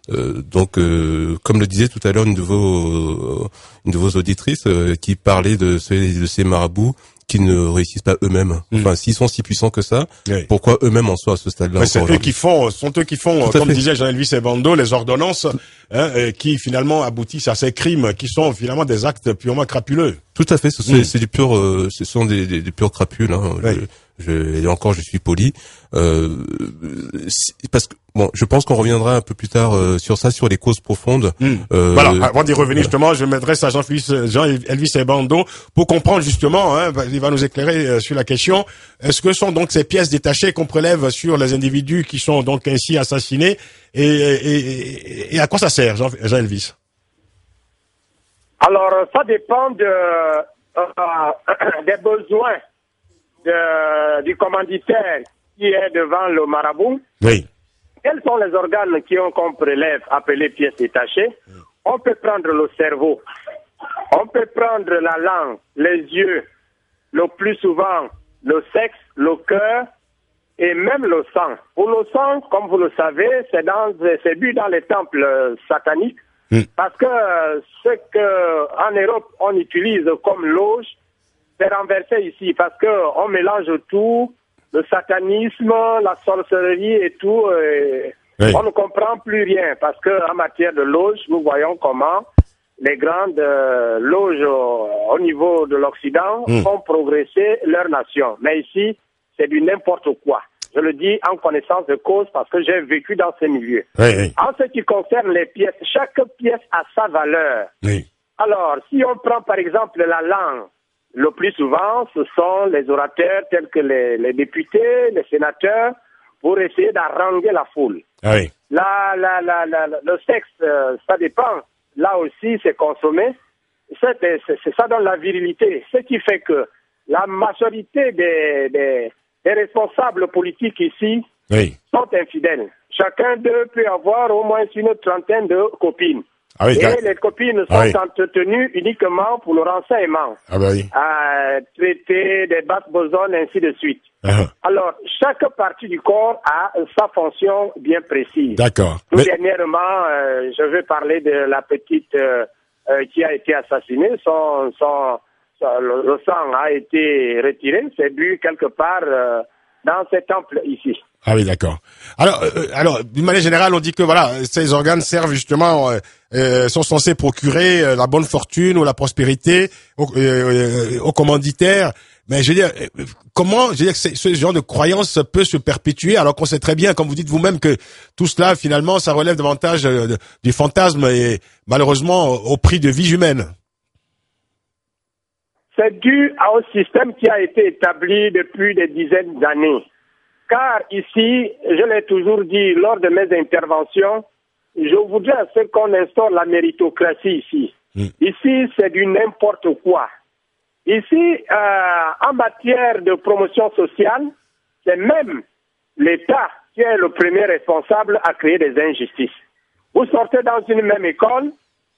Donc, comme le disait tout à l'heure une de vos auditrices qui parlait de ces marabouts qui ne réussissent pas eux-mêmes. Enfin, s'ils sont si puissants que ça, pourquoi eux-mêmes en sont à ce stade-là? C'est eux qui font, comme disait Jean-Elvis Mbangondo, les ordonnances, qui finalement aboutissent à ces crimes, qui sont finalement des actes purement crapuleux. Tout à fait, c'est du pur, ce sont des purs crapules, hein. Et encore, je suis poli, parce que bon, je pense qu'on reviendra un peu plus tard sur ça, sur les causes profondes. Voilà, avant d'y revenir justement, je m'adresse à Jean-Elvis Mbangondo pour comprendre justement, il va nous éclairer sur la question. Est-ce que sont donc ces pièces détachées qu'on prélève sur les individus qui sont donc ainsi assassinés, et à quoi ça sert, Jean-Elvis? Alors, ça dépend des besoins du commanditaire qui est devant le marabout. Oui. Quels sont les organes qu'on prélève, appelés pièces détachées? On peut prendre le cerveau, on peut prendre la langue, les yeux, le plus souvent le sexe, le cœur, et même le sang. Pour le sang, comme vous le savez, c'est bu dans les temples sataniques, parce que ce que en Europe on utilise comme loge, c'est renversé ici, parce que on mélange tout, le satanisme, la sorcellerie et tout, on ne comprend plus rien, parce que en matière de loge, nous voyons comment les grandes loges au niveau de l'Occident font progresser leur nation. Mais ici, c'est du n'importe quoi. Je le dis en connaissance de cause parce que j'ai vécu dans ces milieux. En ce qui concerne les pièces, chaque pièce a sa valeur. Alors, si on prend par exemple la langue, le plus souvent, ce sont les orateurs tels que les députés, les sénateurs, pour essayer d'haranguer la foule. Le sexe, ça dépend. Là aussi, c'est consommé. Ça donne la virilité. Ce qui fait que la majorité des responsables politiques ici sont infidèles. Chacun d'eux peut avoir au moins une trentaine de copines. Et les copines sont entretenues uniquement pour le renseignement. Traiter des basses besognes, ainsi de suite. Alors, chaque partie du corps a sa fonction bien précise. D'accord. Tout dernièrement, je vais parler de la petite qui a été assassinée. Le sang a été retiré. C'est bu quelque part dans ces temples ici. Ah oui, d'accord. Alors, d'une manière générale, on dit que voilà, ces organes servent justement, sont censés procurer la bonne fortune ou la prospérité aux commanditaires. Mais je veux dire, comment, ce genre de croyance peut se perpétuer alors qu'on sait très bien, comme vous dites vous-même, que tout cela, finalement, ça relève davantage du fantasme et malheureusement au prix de vies humaines. C'est dû à un système qui a été établi depuis des dizaines d'années. Car ici, je l'ai toujours dit lors de mes interventions, je voudrais à ce qu'on instaure la méritocratie ici. Ici, c'est du n'importe quoi. Ici, en matière de promotion sociale, c'est même l'État qui est le premier responsable à créer des injustices. Vous sortez dans une même école,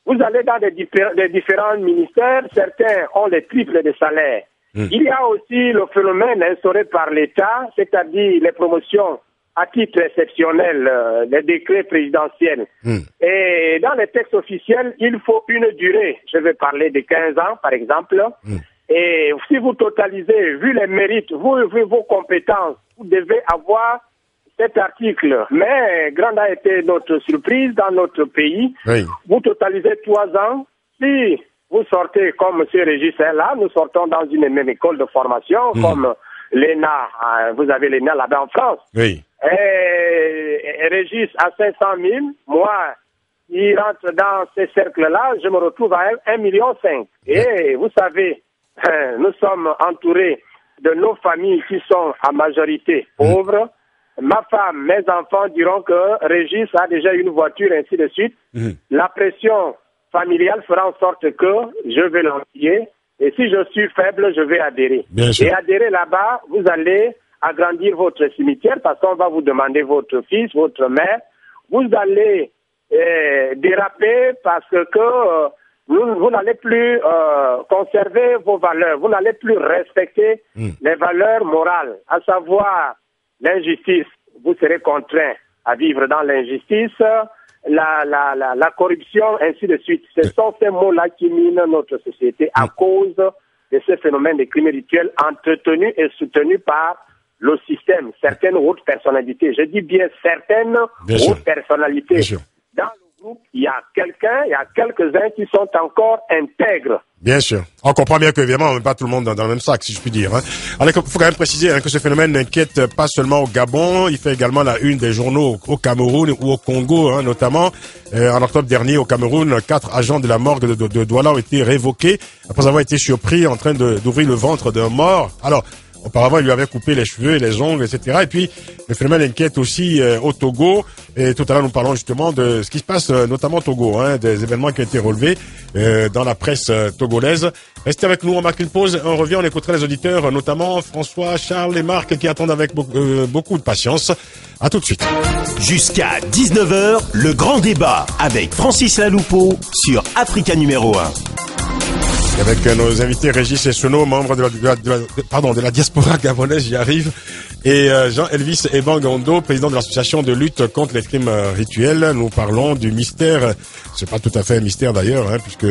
vous allez dans des différents ministères, certains ont les triples de salaires. Il y a aussi le phénomène instauré par l'État, c'est-à-dire les promotions à titre exceptionnel, les décrets présidentiels. Et dans les textes officiels, il faut une durée. Je vais parler de 15 ans, par exemple. Et si vous totalisez, vu les mérites, vu vos compétences, vous devez avoir cet article. Mais grande a été notre surprise dans notre pays. Vous totalisez 3 ans. Si vous sortez comme M. Régis est là, nous sortons dans une même école de formation, comme l'ENA. Vous avez l'ENA là-bas en France. Et Régis à 500 000, moi, il rentre dans ces cercles-là, je me retrouve à 1,5 million. Et vous savez, nous sommes entourés de nos familles qui sont à majorité pauvres. Ma femme, mes enfants diront que Régis a déjà une voiture, ainsi de suite. La pression familiale fera en sorte que je vais l'envier. Et si je suis faible, je vais adhérer. Et adhérer là-bas, vous allez agrandir votre cimetière parce qu'on va vous demander votre fils, votre mère. Vous allez déraper parce que vous n'allez plus conserver vos valeurs. Vous n'allez plus respecter les valeurs morales, à savoir l'injustice. Vous serez contraint à vivre dans l'injustice, la corruption, ainsi de suite. Ce sont ces mots-là qui minent notre société à cause de ce phénomène de crime rituel entretenu et soutenu par le système, certaines hautes personnalités. Je dis bien certaines hautes personnalités. Dans le groupe, il y a quelques-uns qui sont encore intègres. Bien sûr. On comprend bien que, évidemment, on met pas tout le monde dans le même sac, si je puis dire. Alors, il faut quand même préciser que ce phénomène n'inquiète pas seulement au Gabon, il fait également la une des journaux au Cameroun ou au Congo, notamment. En octobre dernier, au Cameroun, 4 agents de la morgue de Douala ont été révoqués après avoir été surpris en train d'ouvrir le ventre d'un mort. Alors, auparavant, il lui avait coupé les cheveux et les ongles, etc. Et puis, le phénomène inquiète aussi au Togo. Et tout à l'heure, nous parlons justement de ce qui se passe, notamment au Togo, des événements qui ont été relevés dans la presse togolaise. Restez avec nous, on marque une pause. On revient, on écoutera les auditeurs, notamment François, Charles et Marc, qui attendent avec beaucoup de patience. À tout de suite. Jusqu'à 19h, le grand débat avec Francis Laloupeau sur Africa numéro 1. Avec nos invités Régis Essono, membre de la diaspora gabonaise, j'y arrive, et Jean-Elvis Ebangondo, président de l'association de lutte contre les crimes rituels. Nous parlons du mystère, c'est pas tout à fait un mystère d'ailleurs, puisque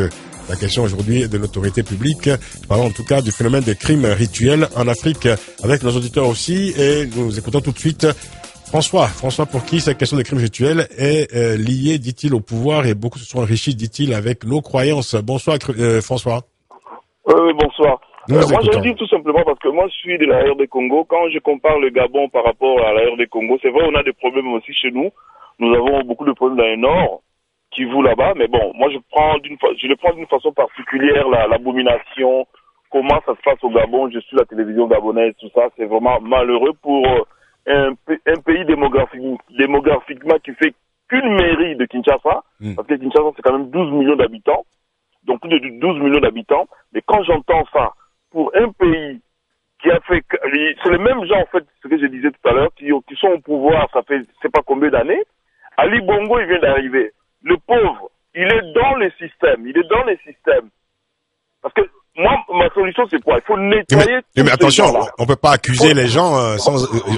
la question aujourd'hui est de l'autorité publique. Parlons en tout cas du phénomène des crimes rituels en Afrique avec nos auditeurs aussi, et nous écoutons tout de suite François, pour qui cette question des crimes rituels est liée, dit-il, au pouvoir, et beaucoup se sont enrichis, dit-il, avec nos croyances. Bonsoir François. Bonsoir. Moi, je dis tout simplement parce que moi, je suis de la RD Congo. Quand je compare le Gabon par rapport à la RD Congo, c'est vrai, on a des problèmes aussi chez nous. Nous avons beaucoup de problèmes dans le nord, Kivu là-bas. Mais bon, moi, je le prends d'une façon particulière, l'abomination, comment ça se passe au Gabon. Je suis la télévision gabonaise, tout ça. C'est vraiment malheureux pour un pays démographiquement qui fait qu'une mairie de Kinshasa. Parce que Kinshasa, c'est quand même 12 millions d'habitants. Donc plus de 12 millions d'habitants. Mais quand j'entends ça, pour un pays qui a fait... C'est les mêmes gens, en fait, ce que je disais tout à l'heure, qui sont au pouvoir, ça fait c'est pas combien d'années. Ali Bongo, il vient d'arriver. Le pauvre, il est dans les systèmes. Parce que moi, ma solution, c'est quoi? Il faut nettoyer mais attention, on peut pas accuser les gens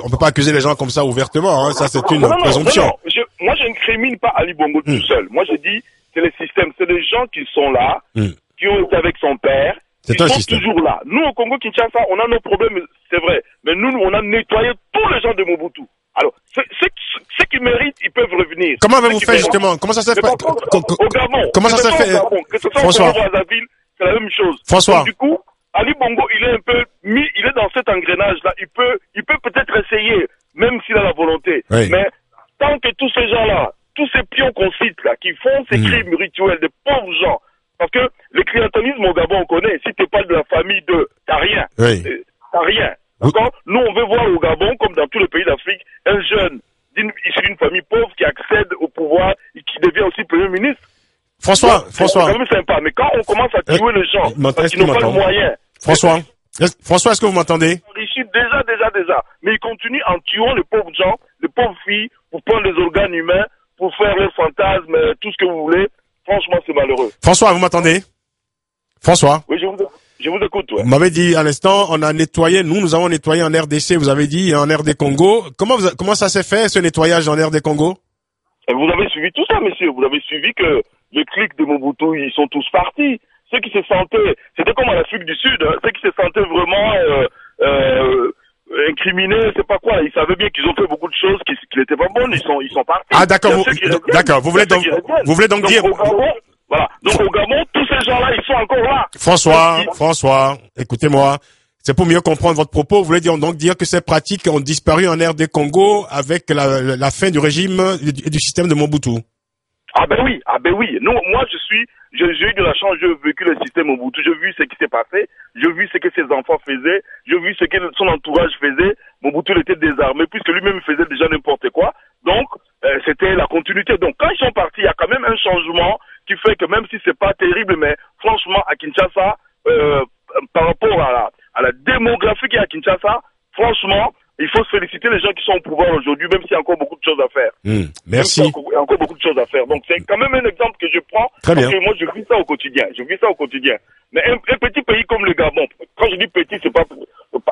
on peut pas accuser les gens comme ça ouvertement, Ça, c'est une présomption. Non. Moi, je ne crimine pas Ali Bongo tout seul. Moi, je dis, c'est les systèmes, c'est des gens qui sont là, qui ont été avec son père, qui sont toujours là. Nous, au Congo-Kinshasa, on a nos problèmes, c'est vrai. Mais nous, on a nettoyé tous les gens de Mobutu. Alors, ceux qui méritent, ils peuvent revenir. Comment avez-vous fait, justement? Comment ça s'est fait? Au Gabon. Comment ça s'est fait? Que ce soit François. au Congo-Brazzaville, c'est la même chose. François. Donc, du coup, Ali Bongo, il est dans cet engrenage-là. Il peut peut-être essayer, même s'il a la volonté. Oui. Mais tant que tous ces gens-là, tous ces pions qu'on cite là, qui font ces crimes rituels, de pauvres gens, parce que le clientélisme au Gabon, on connaît, si t'es pas de la famille t'as rien. Oui. T'as rien. D'accord? Nous, on veut voir au Gabon, comme dans tous les pays d'Afrique, un jeune issu d'une famille pauvre qui accède au pouvoir et qui devient aussi Premier ministre. François. C'est quand même sympa. Mais quand on commence à tuer les gens, parce qu'ils n'ont pas le moyen. François, est-ce que vous m'entendez? Déjà. Mais ils continuent en tuant les pauvres gens, les pauvres filles, pour prendre les organes humains, pour faire leurs fantasmes, tout ce que vous voulez. Franchement, c'est malheureux. François, vous m'entendez? François? Oui, je vous écoute, ouais. Vous m'avez dit à l'instant, nous avons nettoyé en RDC, vous avez dit, en RD Congo. Comment ça s'est fait, ce nettoyage en RD Congo? Et vous avez suivi tout ça, monsieur. Vous avez suivi que les clics de Mobutu, ils sont tous partis. Ceux qui se sentaient, c'était comme en Afrique du Sud, ceux qui se sentaient vraiment, incriminés, c'est pas quoi. Ils savaient bien qu'ils ont fait beaucoup de choses qui n'étaient pas bonnes. Ils sont partis. Ah, d'accord. Vous voulez donc dire... Au Gabon, voilà. Donc au Gabon, tous ces gens-là, ils sont encore là. François, écoutez-moi. C'est pour mieux comprendre votre propos. Vous voulez donc dire que ces pratiques ont disparu en RD Congo avec la fin du régime et du système de Mobutu? Ah ben oui. Moi, j'ai eu de la chance, j'ai vécu le système Mobutu, j'ai vu ce qui s'est passé, j'ai vu ce que ses enfants faisaient, j'ai vu ce que son entourage faisait. Mobutu était désarmé puisque lui-même faisait déjà n'importe quoi. Donc, c'était la continuité. Donc, quand ils sont partis, il y a quand même un changement qui fait que même si c'est pas terrible, mais franchement, à Kinshasa, par rapport à la démographie qui est à Kinshasa, franchement, il faut se féliciter les gens qui sont au pouvoir aujourd'hui, même s'il y a encore beaucoup de choses à faire. Merci. Il y a encore beaucoup de choses à faire. Donc, c'est quand même un exemple que je prends. Très bien. Parce que moi, je vis ça au quotidien. Mais un petit pays comme le Gabon, quand je dis petit, c'est pas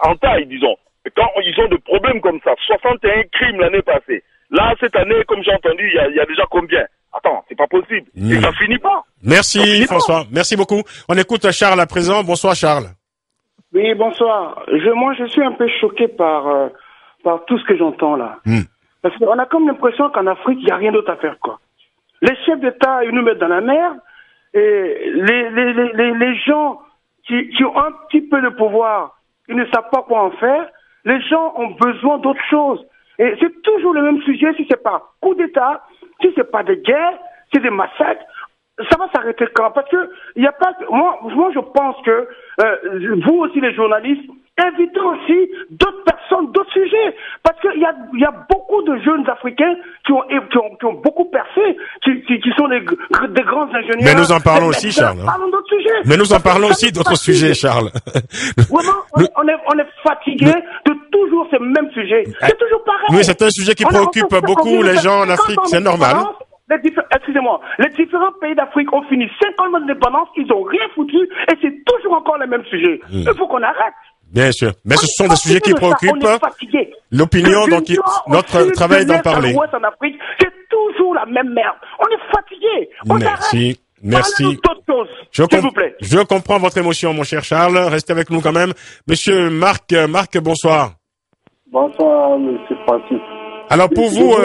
en taille, disons. Quand ils ont des problèmes comme ça, 61 crimes l'année passée. Là, cette année, comme j'ai entendu, il y a déjà combien? Attends, c'est pas possible. Et ça finit pas. Merci, François. Merci beaucoup. On écoute Charles à présent. Bonsoir, Charles. Oui, bonsoir. Moi, je suis un peu choqué par tout ce que j'entends là. Parce qu'on a comme l'impression qu'en Afrique, il n'y a rien d'autre à faire, quoi. Les chefs d'État, ils nous mettent dans la merde. Et les gens qui ont un petit peu de pouvoir, ils ne savent pas quoi en faire. Les gens ont besoin d'autre chose. Et c'est toujours le même sujet. Si c'est pas coup d'État, si c'est pas des guerres, c'est des massacres. Ça va s'arrêter quand? Parce que il y a pas. Moi, je pense que vous aussi les journalistes, invitez aussi d'autres personnes, d'autres sujets, parce qu'il y a beaucoup de jeunes Africains qui ont beaucoup percé, qui sont des grands ingénieurs. Mais nous en parlons aussi, Charles. Parlons d'autres sujets. Mais nous en parlons aussi d'autres sujets, Charles. Vraiment, on est fatigué de toujours ces mêmes sujets. C'est toujours pareil. Oui, c'est un sujet qui préoccupe beaucoup les gens en Afrique, c'est normal. excusez-moi, les différents pays d'Afrique ont fini 50 ans d'indépendance, ils ont rien foutu, et c'est toujours encore les mêmes sujets. Il faut qu'on arrête. Bien sûr. Mais ce sont des sujets qui préoccupent l'opinion, donc notre travail d'en parler. En Afrique, c'est toujours la même merde. On est fatigué. Merci. Merci. S'il vous plaît. Je comprends votre émotion, mon cher Charles. Restez avec nous quand même. Monsieur Marc, bonsoir. Bonsoir, monsieur Francis. Alors pour vous,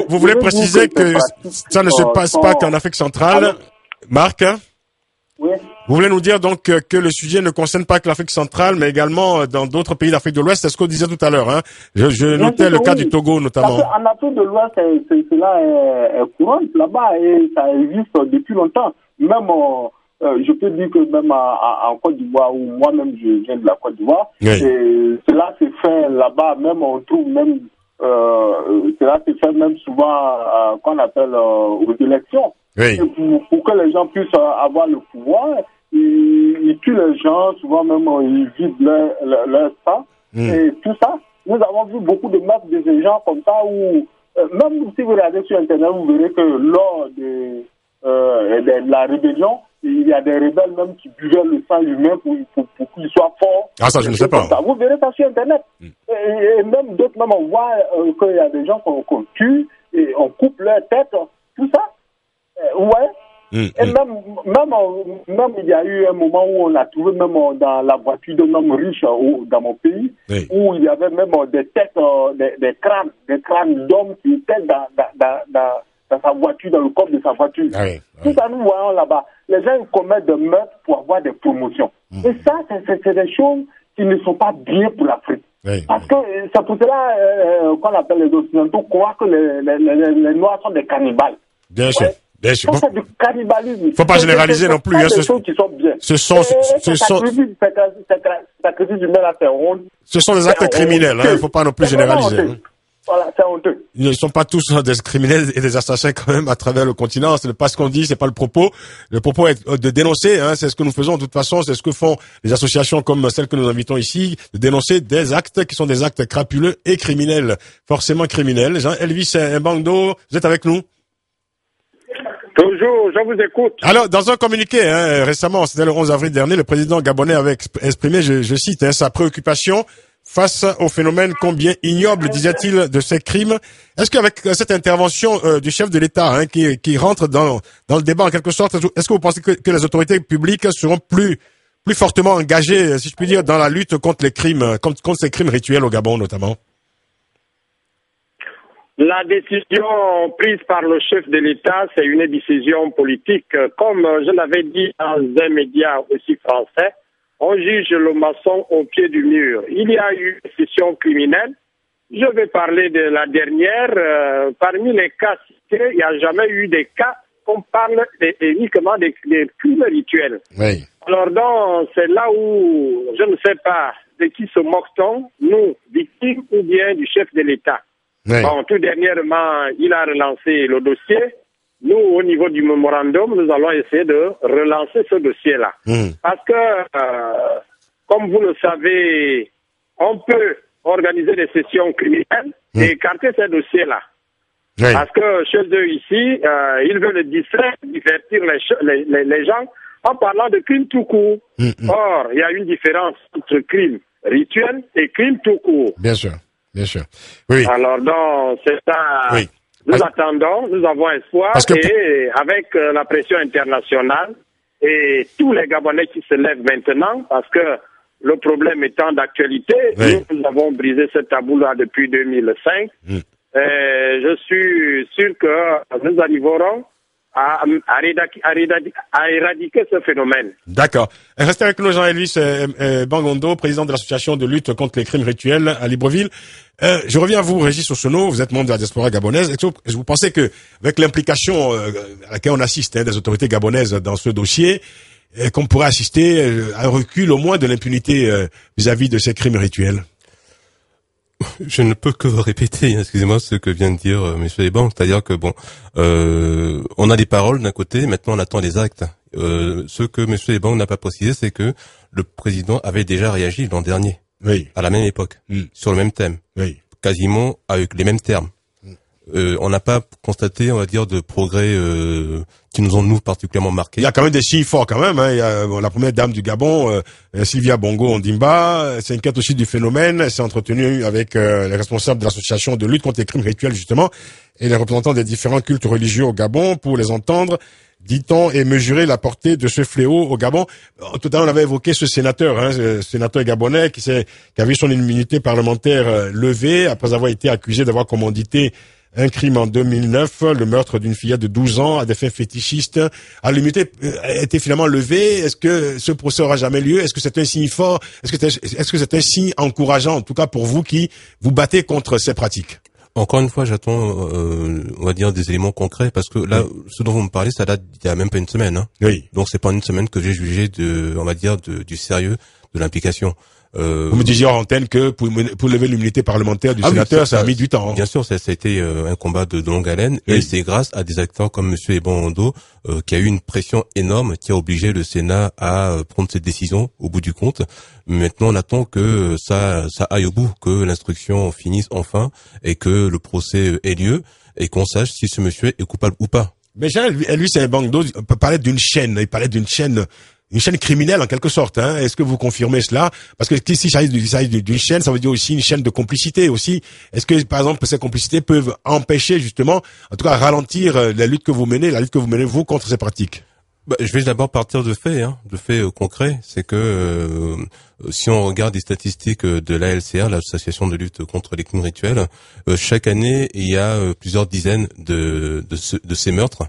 vous voulez préciser que ça ne se passe pas qu'en Afrique centrale. Alors, Marc? Oui. Vous voulez nous dire donc que le sujet ne concerne pas que l'Afrique centrale, mais également dans d'autres pays d'Afrique de l'Ouest. C'est ce qu'on disait tout à l'heure. Hein. Je notais le cas du Togo notamment. En Afrique de l'Ouest, cela est courant là-bas et ça existe depuis longtemps. Même, je peux dire que même en Côte d'Ivoire, où moi-même je viens de la Côte d'Ivoire, Oui. et cela se fait là-bas. Même on trouve même cela se fait même souvent qu'on appelle aux élections. Oui. Pour que les gens puissent avoir le pouvoir, ils tuent les gens, souvent même ils vident leur sang et tout ça. Nous avons vu beaucoup de meurtres de ces gens comme ça où, même si vous regardez sur Internet, vous verrez que lors de la rébellion, il y a des rebelles même qui buvaient le sang humain pour qu'ils soient forts. Ah, ça, je ne sais pas. Vous verrez ça sur Internet. Et même d'autres, même on voit qu'il y a des gens qu'on tue et on coupe leur tête, tout ça. Ouais. Et même il y a eu un moment où on a trouvé même dans la voiture d'un homme riche dans mon pays, où il y avait même des têtes, des crânes d'hommes qui étaient dans sa voiture, dans le coffre de sa voiture. Tout ça, nous voyons là-bas. Les gens commettent des meurtres pour avoir des promotions. Et ça, c'est des choses qui ne sont pas bien pour l'Afrique. Parce que c'est pour cela qu'on appelle les Occidentaux croient que les Noirs sont des cannibales. Bien sûr. Bien sûr. C'est du cannibalisme. Faut pas généraliser non plus. Des choses qui sont bien. Ce sont des actes criminels. Il faut pas non plus généraliser. Voilà, c'est honteux. Ils ne sont pas tous des criminels et des assassins quand même à travers le continent. C'est pas ce qu'on dit, c'est pas le propos. Le propos est de dénoncer, c'est ce que nous faisons de toute façon, c'est ce que font les associations comme celles que nous invitons ici, de dénoncer des actes qui sont des actes crapuleux et criminels, forcément criminels. Jean-Elvis Mbangdo, vous êtes avec nous? Toujours, je vous écoute. Alors, dans un communiqué, récemment, c'était le 11 avril dernier, le président gabonais avait exprimé, je cite, sa préoccupation face au phénomène combien ignoble, disait-il, de ces crimes. Est-ce qu'avec cette intervention du chef de l'État qui rentre dans le débat en quelque sorte, est-ce que vous pensez que les autorités publiques seront plus fortement engagées, si je puis dire, dans la lutte contre les crimes, contre ces crimes rituels au Gabon notamment? La décision prise par le chef de l'État, c'est une décision politique. Comme je l'avais dit dans un média aussi français, on juge le maçon au pied du mur. Il y a eu une session criminelle. Je vais parler de la dernière. Parmi les cas cités, il n'y a jamais eu des cas qu'on parle uniquement des crimes rituels. Oui. Alors donc, c'est là où je ne sais pas de qui se moque-t-on, nous, victimes ou bien du chef de l'État. Oui. Bon, tout dernièrement, il a relancé le dossier. Nous, au niveau du mémorandum, nous allons essayer de relancer ce dossier-là. Parce que, comme vous le savez, on peut organiser des sessions criminelles et écarter ces dossiers-là. Oui. Parce que chez eux ici, ils veulent distraire, divertir les gens en parlant de crimes tout court. Or, il y a une différence entre crimes rituels et crimes tout court. Bien sûr. Bien sûr. Oui. Alors, donc, c'est ça. Oui. Nous attendons, nous avons espoir, et avec la pression internationale et tous les Gabonais qui se lèvent maintenant, parce que le problème étant d'actualité, nous avons brisé ce tabou-là depuis 2005. Je suis sûr que nous arriverons à éradiquer ce phénomène. D'accord. Restez avec nous, Jean-Elvis Bangondo, président de l'association de lutte contre les crimes rituels à Libreville. Je reviens à vous, Régis Ossono, vous êtes membre de la diaspora gabonaise. Est-ce que vous pensez que, avec l'implication à laquelle on assiste des autorités gabonaises dans ce dossier, qu'on pourrait assister à un recul au moins de l'impunité vis-à-vis de ces crimes rituels? Je ne peux que répéter, excusez-moi, ce que vient de dire Monsieur Eban, c'est-à-dire que on a des paroles d'un côté, maintenant on attend les actes. Ce que Monsieur Eban n'a pas précisé, c'est que le président avait déjà réagi l'an dernier, à la même époque, sur le même thème, quasiment avec les mêmes termes. on n'a pas constaté, on va dire, de progrès qui nous ont nous particulièrement marqués. Il y a quand même des signes forts quand même. Hein. Il y a la première dame du Gabon, Sylvia Bongo Ondimba, s'inquiète aussi du phénomène. Elle s'est entretenue avec les responsables de l'association de lutte contre les crimes rituels justement et les représentants des différents cultes religieux au Gabon pour les entendre, dit-on, et mesurer la portée de ce fléau au Gabon. Tout à l'heure, on avait évoqué ce sénateur, ce sénateur gabonais qui a vu son immunité parlementaire levée après avoir été accusé d'avoir commandité un crime en 2009, le meurtre d'une fillette de 12 ans à des fins fétichistes. L'immunité a été finalement levée. Est-ce que ce procès aura jamais lieu? Est-ce que c'est un signe fort? Est-ce que c'est un signe encourageant, en tout cas pour vous qui vous battez contre ces pratiques? Encore une fois, j'attends, on va dire, des éléments concrets, parce que là, ce dont vous me parlez, ça date il y a même pas une semaine. Hein. Oui. Donc c'est pas une semaine que j'ai jugé on va dire, du sérieux de l'implication. Vous me disiez en antenne que pour lever l'immunité parlementaire du sénateur, ça a mis du temps. Hein. Bien sûr, ça a été un combat de longue haleine, et c'est grâce à des acteurs comme Monsieur Ebondo qui a eu une pression énorme, qui a obligé le Sénat à prendre cette décision au bout du compte. Maintenant, on attend que ça aille au bout, que l'instruction finisse enfin, et que le procès ait lieu, et qu'on sache si ce monsieur est coupable ou pas. Mais Jean, lui, c'est un Bangdo. On peut parler d'une chaîne. Il parlait d'une chaîne. Une chaîne criminelle en quelque sorte. Hein. Est-ce que vous confirmez cela? Parce que si ça s'agit d'une chaîne, ça veut dire aussi une chaîne de complicité aussi. Est-ce que par exemple ces complicités peuvent empêcher justement, en tout cas ralentir la lutte que vous menez vous contre ces pratiques? Je vais d'abord partir de faits, de faits concrets. C'est que si on regarde les statistiques de l'ALCR, l'association de lutte contre les crimes rituels, chaque année il y a plusieurs dizaines de ces meurtres.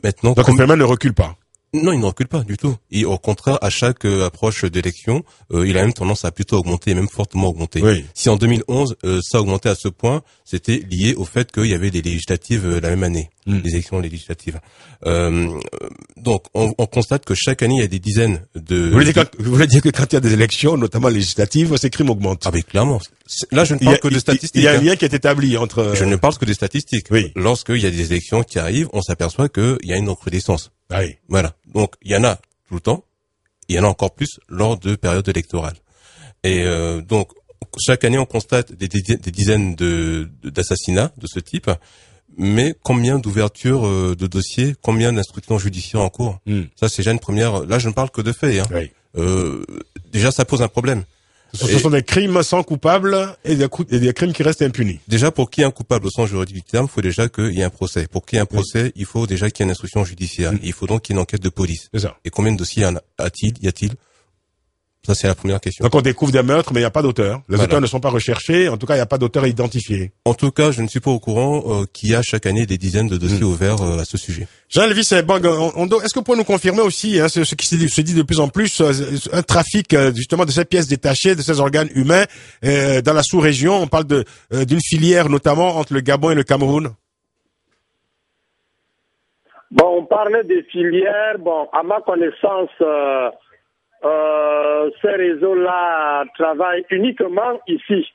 Maintenant, donc le phénomène ne recule pas. Non, il ne recule pas du tout. Et au contraire, à chaque approche d'élection, il a même tendance à plutôt augmenter, et même fortement augmenter. Oui. Si en 2011, ça augmentait à ce point, c'était lié au fait qu'il y avait des législatives la même année, les élections législatives. Donc, on constate que chaque année, il y a des dizaines de... Vous voulez dire que quand il y a des élections, notamment législatives, ces crimes augmentent? Ah mais clairement. Là, je ne parle que de statistiques. Il y a un lien qui est établi entre... Je ne parle que des statistiques. Oui. Lorsqu'il y a des élections qui arrivent, on s'aperçoit qu'il y a une recrudescence. Ah oui. Voilà. Donc, il y en a tout le temps. Il y en a encore plus lors de périodes électorales. Et donc, chaque année, on constate des dizaines d'assassinats de ce type. Mais combien d'ouvertures de dossiers, combien d'instructions judiciaires en cours? Ça, c'est déjà une première... Là, je ne parle que de faits. Hein. Oui. Déjà, ça pose un problème. Ce sont des crimes sans coupables et des crimes qui restent impunis. Déjà, pour qu'il y ait un coupable au sens juridique du terme, il faut déjà qu'il y ait un procès. Pour qu'il y ait un procès, il faut déjà qu'il y ait une instruction judiciaire. Il faut donc qu'il y ait une enquête de police. C'est ça. Et combien de dossiers y a-t-il? Ça, c'est la première question. Donc on découvre des meurtres, mais il n'y a pas d'auteur. Les auteurs ne sont pas recherchés. En tout cas, il n'y a pas d'auteur identifié. En tout cas, je ne suis pas au courant qu'il y a chaque année des dizaines de dossiers ouverts à ce sujet. Jean-Elvis Bongo, est-ce que vous pouvez nous confirmer aussi ce qui se dit de plus en plus, un trafic justement de ces pièces détachées, de ces organes humains dans la sous-région? On parle d'une filière notamment entre le Gabon et le Cameroun. Bon, on parlait des filières. Bon, à ma connaissance... ces réseaux-là travaillent uniquement ici.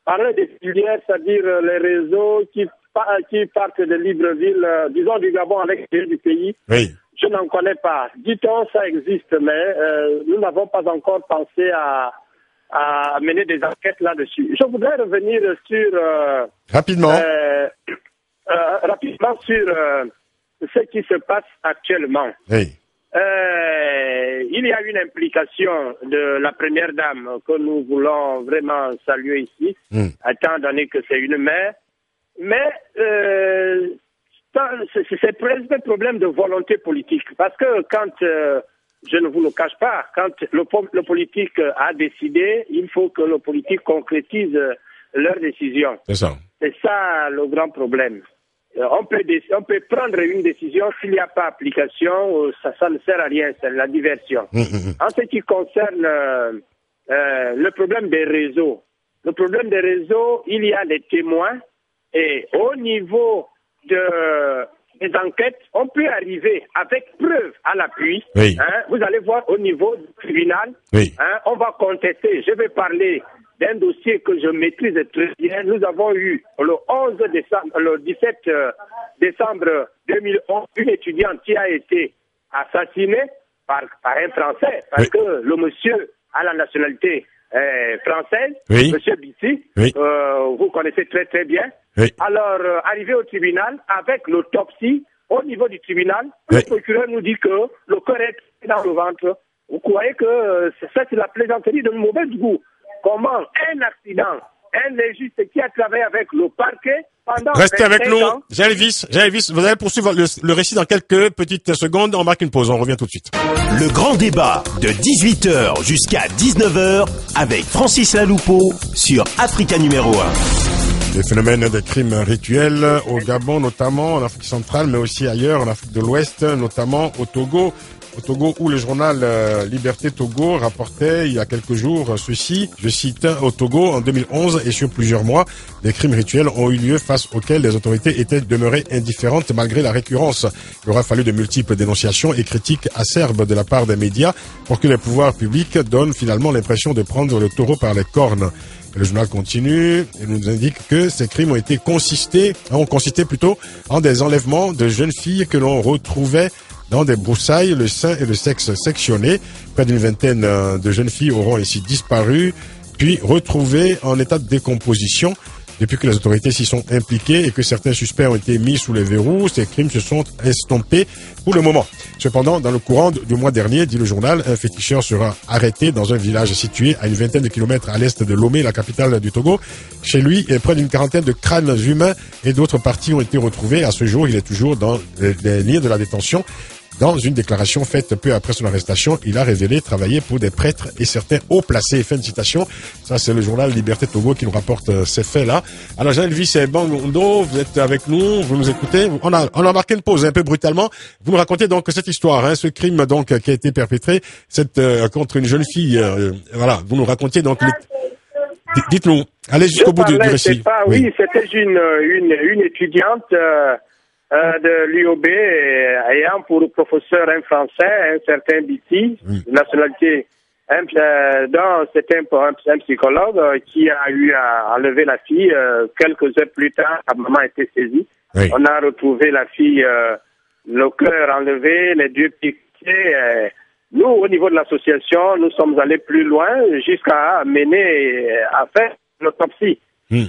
Parler des filières, c'est-à-dire les réseaux qui partent de Libreville, disons du Gabon à l'extérieur du pays, oui. Je n'en connais pas. Dit-on, ça existe, mais nous n'avons pas encore pensé à mener des enquêtes là-dessus. Je voudrais revenir sur... rapidement sur ce qui se passe actuellement. Oui. Il y a une implication de la première dame que nous voulons vraiment saluer ici, étant donné que c'est une mère. Mais c'est un problème de volonté politique. Parce que quand, je ne vous le cache pas, quand le politique a décidé, il faut que le politique concrétise leur décision. C'est ça. C'est ça le grand problème. On peut prendre une décision, s'il n'y a pas application, ça ne sert à rien, c'est la diversion. En ce qui concerne le problème des réseaux, il y a des témoins et au niveau des enquêtes, on peut arriver avec preuve à l'appui. Oui. Vous allez voir au niveau du tribunal, oui. On va contester. Je vais parler d'un dossier que je maîtrise très bien. Nous avons eu le 17 décembre 2011, une étudiante qui a été assassinée par un Français, parce que le monsieur a la nationalité française, oui. Monsieur Biti, oui. Vous connaissez très très bien. Oui. Alors, arrivé au tribunal, avec l'autopsie, au niveau du tribunal, oui. Le procureur nous dit que le corps est dans le ventre. Vous croyez que ça, c'est la plaisanterie de mauvais goût. Comment un accident, un légiste qui a travaillé avec le parquet pendant Restez avec nous. ans. Jean-Elvis, vous allez poursuivre le récit dans quelques petites secondes. On marque une pause, on revient tout de suite. Le grand débat de 18h jusqu'à 19h avec Francis Laloupeau sur Africa numéro 1. Les phénomènes des crimes rituels au Gabon, notamment en Afrique centrale, mais aussi ailleurs, en Afrique de l'Ouest, notamment au Togo. Au Togo, où le journal Liberté Togo rapportait il y a quelques jours ceci, je cite, au Togo, en 2011 et sur plusieurs mois, des crimes rituels ont eu lieu face auxquels les autorités étaient demeurées indifférentes malgré la récurrence. Il aura fallu de multiples dénonciations et critiques acerbes de la part des médias pour que les pouvoirs publics donnent finalement l'impression de prendre le taureau par les cornes. Le journal continue et nous indique que ces crimes ont consisté en des enlèvements de jeunes filles que l'on retrouvait dans des broussailles, le sein et le sexe sectionnés. Près d'une vingtaine de jeunes filles auront ainsi disparu, puis retrouvées en état de décomposition. Depuis que les autorités s'y sont impliquées et que certains suspects ont été mis sous les verrous, ces crimes se sont estompés pour le moment. Cependant, dans le courant du mois dernier, dit le journal, un féticheur sera arrêté dans un village situé à une vingtaine de kilomètres à l'est de Lomé, la capitale du Togo. Chez lui, près d'une quarantaine de crânes humains et d'autres parties ont été retrouvées. À ce jour, il est toujours dans les liens de la détention. Dans une déclaration faite peu après son arrestation, il a révélé travailler pour des prêtres et certains hauts placés. Fin de citation. Ça, c'est le journal Liberté Togo qui nous rapporte ces faits-là. Alors, Jean-Elvis Bangondo, vous êtes avec nous, vous nous écoutez. On a marqué une pause un peu brutalement. Vous nous racontez donc cette histoire, ce crime donc qui a été perpétré, contre une jeune fille. Voilà, vous nous racontiez donc. Dites-nous, allez jusqu'au bout du récit. Oui, c'était une étudiante. De l'UOB ayant pour professeur un Français, un certain Biti, de nationalité, c'était un psychologue qui a eu à enlever la fille. Quelques heures plus tard, sa maman a été saisie. Oui. On a retrouvé la fille, le cœur enlevé, les deux piqués. Nous, au niveau de l'association, nous sommes allés plus loin jusqu'à mener à faire l'autopsie.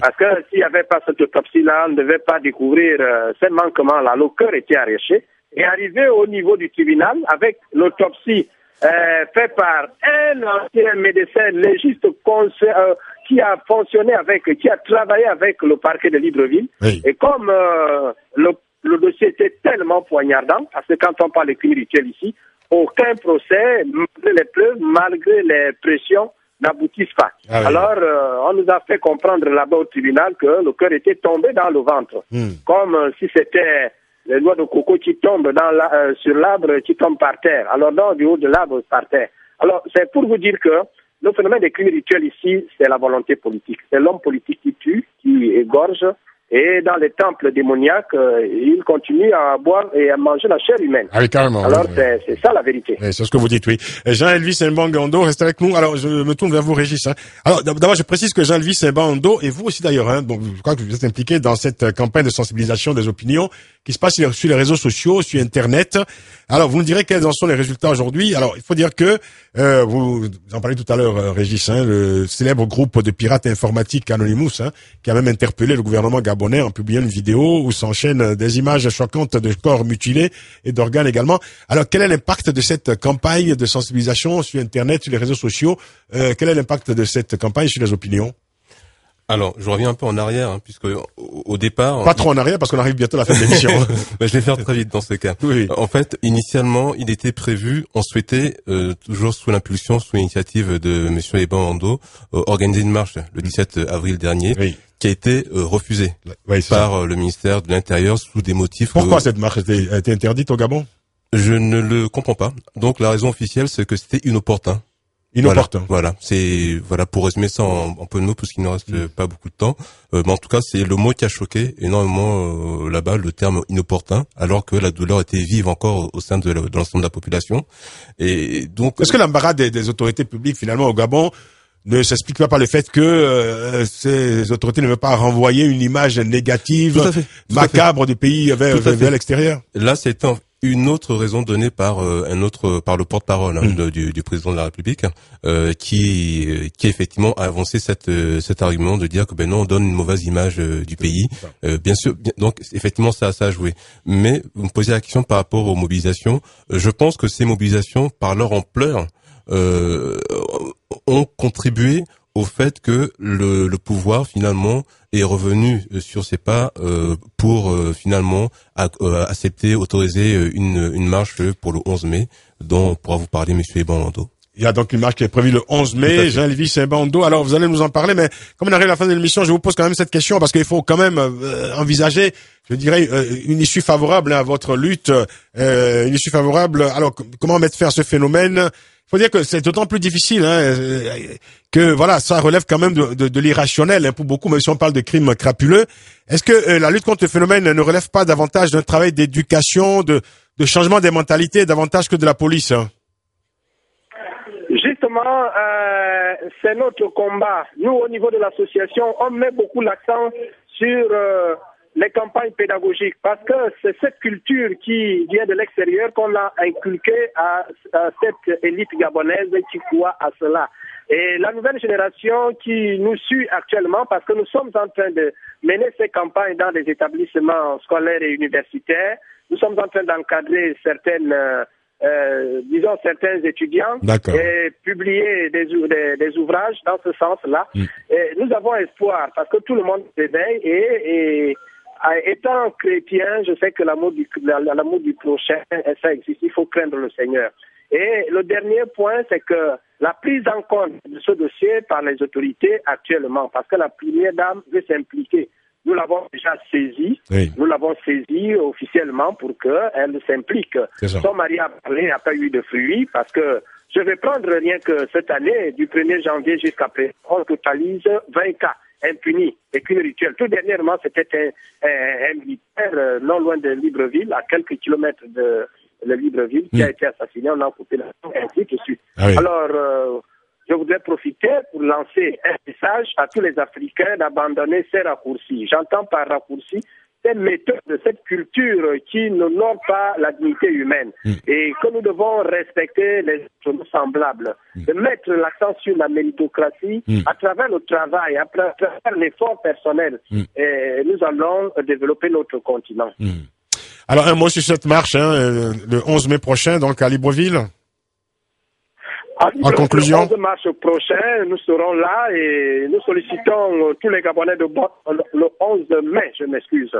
Parce que s'il n'y avait pas cette autopsie-là, on ne devait pas découvrir ces manquements-là. Le cœur était arraché. Et arrivé au niveau du tribunal, avec l'autopsie faite par un ancien médecin légiste qui a qui a travaillé avec le parquet de Libreville. Oui. Et comme le dossier était tellement poignardant, parce que quand on parle de crimes rituels ici, aucun procès, malgré les preuves, malgré les pressions, n'aboutissent pas. Ah oui. Alors, on nous a fait comprendre là-bas au tribunal que le cœur était tombé dans le ventre. Comme si c'était les noix de coco qui tombent sur l'arbre, qui tombent par terre. Alors, non, du haut de l'arbre, par terre. Alors, c'est pour vous dire que le phénomène des crimes rituels ici, c'est la volonté politique. C'est l'homme politique qui tue, qui égorge. Et dans les temples démoniaques, ils continuent à boire et à manger la chair humaine. Ah oui, carrément. Alors, c'est ça la vérité. Oui, c'est ce que vous dites, oui. Jean-Elvis Mbangando, restez avec nous. Alors, je me tourne vers vous, Régis. Alors, d'abord, je précise que Jean-Elvis Mbangando, et vous aussi d'ailleurs, donc, je crois que vous êtes impliqué dans cette campagne de sensibilisation des opinions qui se passe sur les réseaux sociaux, sur Internet. Alors, vous nous direz quels en sont les résultats aujourd'hui. Alors, il faut dire que, vous en parlez tout à l'heure, Régis, le célèbre groupe de pirates informatiques Anonymous, qui a même interpellé le gouvernement gabonais en publiant une vidéo où s'enchaînent des images choquantes de corps mutilés et d'organes également. Alors, quel est l'impact de cette campagne de sensibilisation sur Internet, sur les réseaux sociaux? Quel est l'impact de cette campagne sur les opinions? Alors, je reviens un peu en arrière, puisque au départ... Pas trop en arrière, parce qu'on arrive bientôt à la fin de l'émission. Je vais faire très vite dans ce cas. Oui. En fait, initialement, il était prévu, on souhaitait, toujours sous l'impulsion, sous l'initiative de monsieur Ebando, organiser une marche le 17 avril dernier, oui, qui a été refusée par le ministère de l'Intérieur sous des motifs... Pourquoi cette marche a été interdite au Gabon? Je ne le comprends pas. Donc, la raison officielle, c'est que c'était inopportun. Inopportun. Voilà, c'est pour résumer ça en peu de mots, parce qu'il ne reste pas beaucoup de temps. Mais en tout cas, c'est le mot qui a choqué énormément là-bas, le terme inopportun, alors que la douleur était vive encore au sein de l'ensemble de la population. Et donc, est-ce que l'embarras des autorités publiques finalement au Gabon ne s'explique pas par le fait que ces autorités ne veulent pas renvoyer une image négative, macabre du pays vers l'extérieur? Là, c'était une autre raison donnée par par le porte-parole du président de la République, qui effectivement a avancé cet argument de dire que non, on donne une mauvaise image du pays. Bien sûr, donc effectivement ça a joué. Mais vous me posez la question par rapport aux mobilisations. Je pense que ces mobilisations, par leur ampleur, ont contribué au fait que le pouvoir finalement est revenu sur ses pas pour finalement autoriser une marche pour le 11 mai dont pourra vous parler monsieur Ebangando. Il y a donc une marche qui est prévue le 11 mai, Jean-Elvis Ebangando. Alors vous allez nous en parler, mais comme on arrive à la fin de l'émission, je vous pose quand même cette question parce qu'il faut quand même envisager, je dirais, une issue favorable à votre lutte, une issue favorable. Alors comment mettre fin à ce phénomène? Il faut dire que c'est d'autant plus difficile que voilà, ça relève quand même de l'irrationnel pour beaucoup, même si on parle de crimes crapuleux. Est-ce que la lutte contre le phénomène ne relève pas davantage d'un travail d'éducation, de changement des mentalités, davantage que de la police? Justement, c'est notre combat. Nous, au niveau de l'association, on met beaucoup l'accent sur les campagnes pédagogiques, parce que c'est cette culture qui vient de l'extérieur qu'on a inculquée à cette élite gabonaise qui croit à cela. Et la nouvelle génération qui nous suit actuellement, parce que nous sommes en train de mener ces campagnes dans des établissements scolaires et universitaires, nous sommes en train d'encadrer certains étudiants et publier des ouvrages dans ce sens-là. Et nous avons espoir, parce que tout le monde s'éveille et étant chrétien, je sais que l'amour du prochain, ça existe, il faut craindre le Seigneur. Et le dernier point, c'est que la prise en compte de ce dossier par les autorités actuellement, parce que la première dame veut s'impliquer. Nous l'avons déjà saisi, nous l'avons saisi officiellement pour qu'elle s'implique. Son mari a parlé, n'a pas eu de fruits, parce que je vais prendre rien que cette année, du 1er janvier jusqu'à présent, on totalise 20 cas impunis et qu'une rituelle. Tout dernièrement, c'était un militaire non loin de Libreville, à quelques kilomètres de Libreville, qui a été assassiné, on a coupé la tête, ainsi de suite. Alors, je voudrais profiter pour lancer un message à tous les Africains d'abandonner ces raccourcis. J'entends par raccourcis ces méthodes de cette culture qui n'honorent pas la dignité humaine et que nous devons respecter les semblables, de mettre l'accent sur la méritocratie à travers le travail, à travers l'effort personnel. Et nous allons développer notre continent. Alors un mot sur cette marche, le 11 mai prochain, donc à Libreville. En conclusion, le 11 mars prochain, nous serons là et nous sollicitons tous les Gabonais le 11 mai, je m'excuse.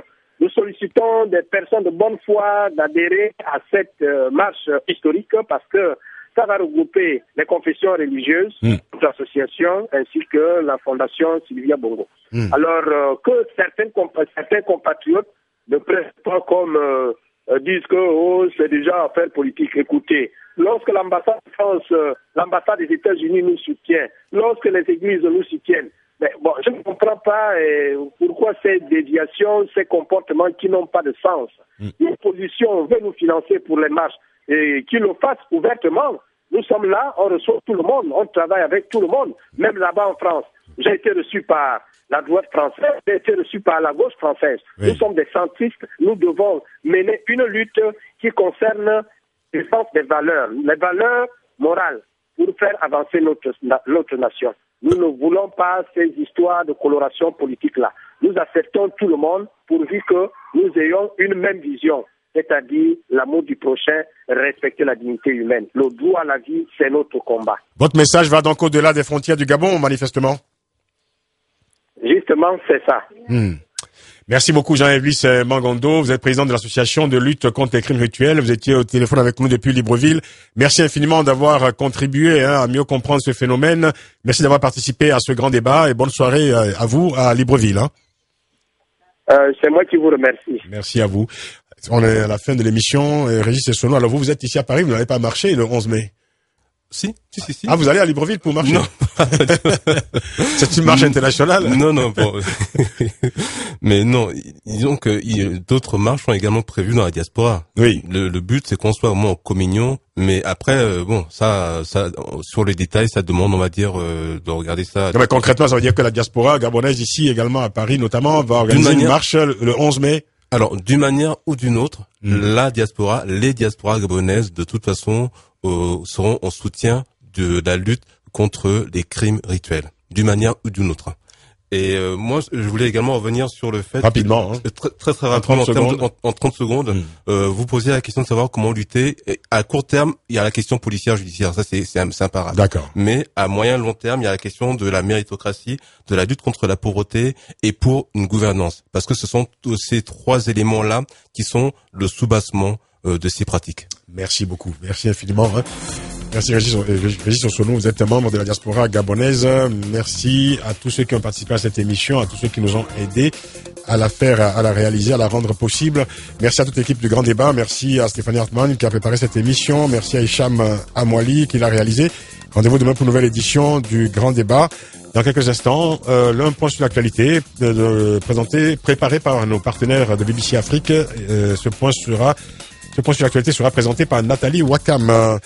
Nous sollicitons des personnes de bonne foi d'adhérer à cette marche historique parce que ça va regrouper les confessions religieuses, l'association ainsi que la fondation Sylvia Bongo. Alors que certains compatriotes ne prennent pas comme disent que c'est déjà affaire politique. Écoutez, lorsque l'ambassade de France, l'ambassade des États-Unis nous soutient, lorsque les églises nous soutiennent, mais bon, je ne comprends pas pourquoi ces déviations, ces comportements qui n'ont pas de sens. L'opposition veut nous financer pour les marches et qu'ils le fassent ouvertement. Nous sommes là, on reçoit tout le monde, on travaille avec tout le monde, même là-bas en France. J'ai été reçu par la droite française, j'ai été reçu par la gauche française. Nous sommes des centristes, nous devons mener une lutte qui concerne le sens des valeurs, les valeurs morales, pour faire avancer notre nation. Nous ne voulons pas ces histoires de coloration politique-là. Nous acceptons tout le monde pourvu que nous ayons une même vision, c'est-à-dire l'amour du prochain, respecter la dignité humaine. Le droit à la vie, c'est notre combat. Votre message va donc au-delà des frontières du Gabon, manifestement. Justement, c'est ça. Merci beaucoup Jean-Elvis Ebangando. Vous êtes président de l'association de lutte contre les crimes rituels. Vous étiez au téléphone avec nous depuis Libreville. Merci infiniment d'avoir contribué à mieux comprendre ce phénomène. Merci d'avoir participé à ce grand débat et bonne soirée à vous à Libreville. C'est moi qui vous remercie. Merci à vous. On est à la fin de l'émission. Régis Essono, alors vous êtes ici à Paris, vous n'allez pas marcher le 11 mai. Si. Ah, vous allez à Libreville pour marcher? Non. C'est une marche internationale? Non, bon. Mais non, disons que d'autres marches sont également prévues dans la diaspora. Oui. Le but, c'est qu'on soit vraiment en communion, mais après, ça, sur les détails, ça demande, on va dire, de regarder ça. Non, mais concrètement, ça veut dire que la diaspora gabonaise ici, également à Paris, notamment, va organiser une marche le 11 mai? Alors, d'une manière ou d'une autre, les diasporas gabonaises, de toute façon, seront en soutien de la lutte contre les crimes rituels, d'une manière ou d'une autre. Et moi, je voulais également revenir sur le fait... Rapidement. Très rapidement, en 30 secondes. Vous posiez la question de savoir comment lutter. Et à court terme, il y a la question policière judiciaire. Ça, c'est imparable. D'accord. Mais à moyen long terme, il y a la question de la méritocratie, de la lutte contre la pauvreté et pour une gouvernance. Parce que ce sont ces trois éléments-là qui sont le soubassement de ces pratiques. Merci beaucoup. Merci infiniment. Merci Régis Osono, vous êtes membre de la diaspora gabonaise. Merci à tous ceux qui ont participé à cette émission, à tous ceux qui nous ont aidés à la faire, à la réaliser, à la rendre possible. Merci à toute l'équipe du Grand Débat. Merci à Stéphanie Hartmann qui a préparé cette émission. Merci à Hicham Amouali qui l'a réalisé. Rendez-vous demain pour une nouvelle édition du Grand Débat. Dans quelques instants, l'un point sur l'actualité préparé par nos partenaires de BBC Afrique. Ce point sur l'actualité sera présenté par Nathalie Wakam.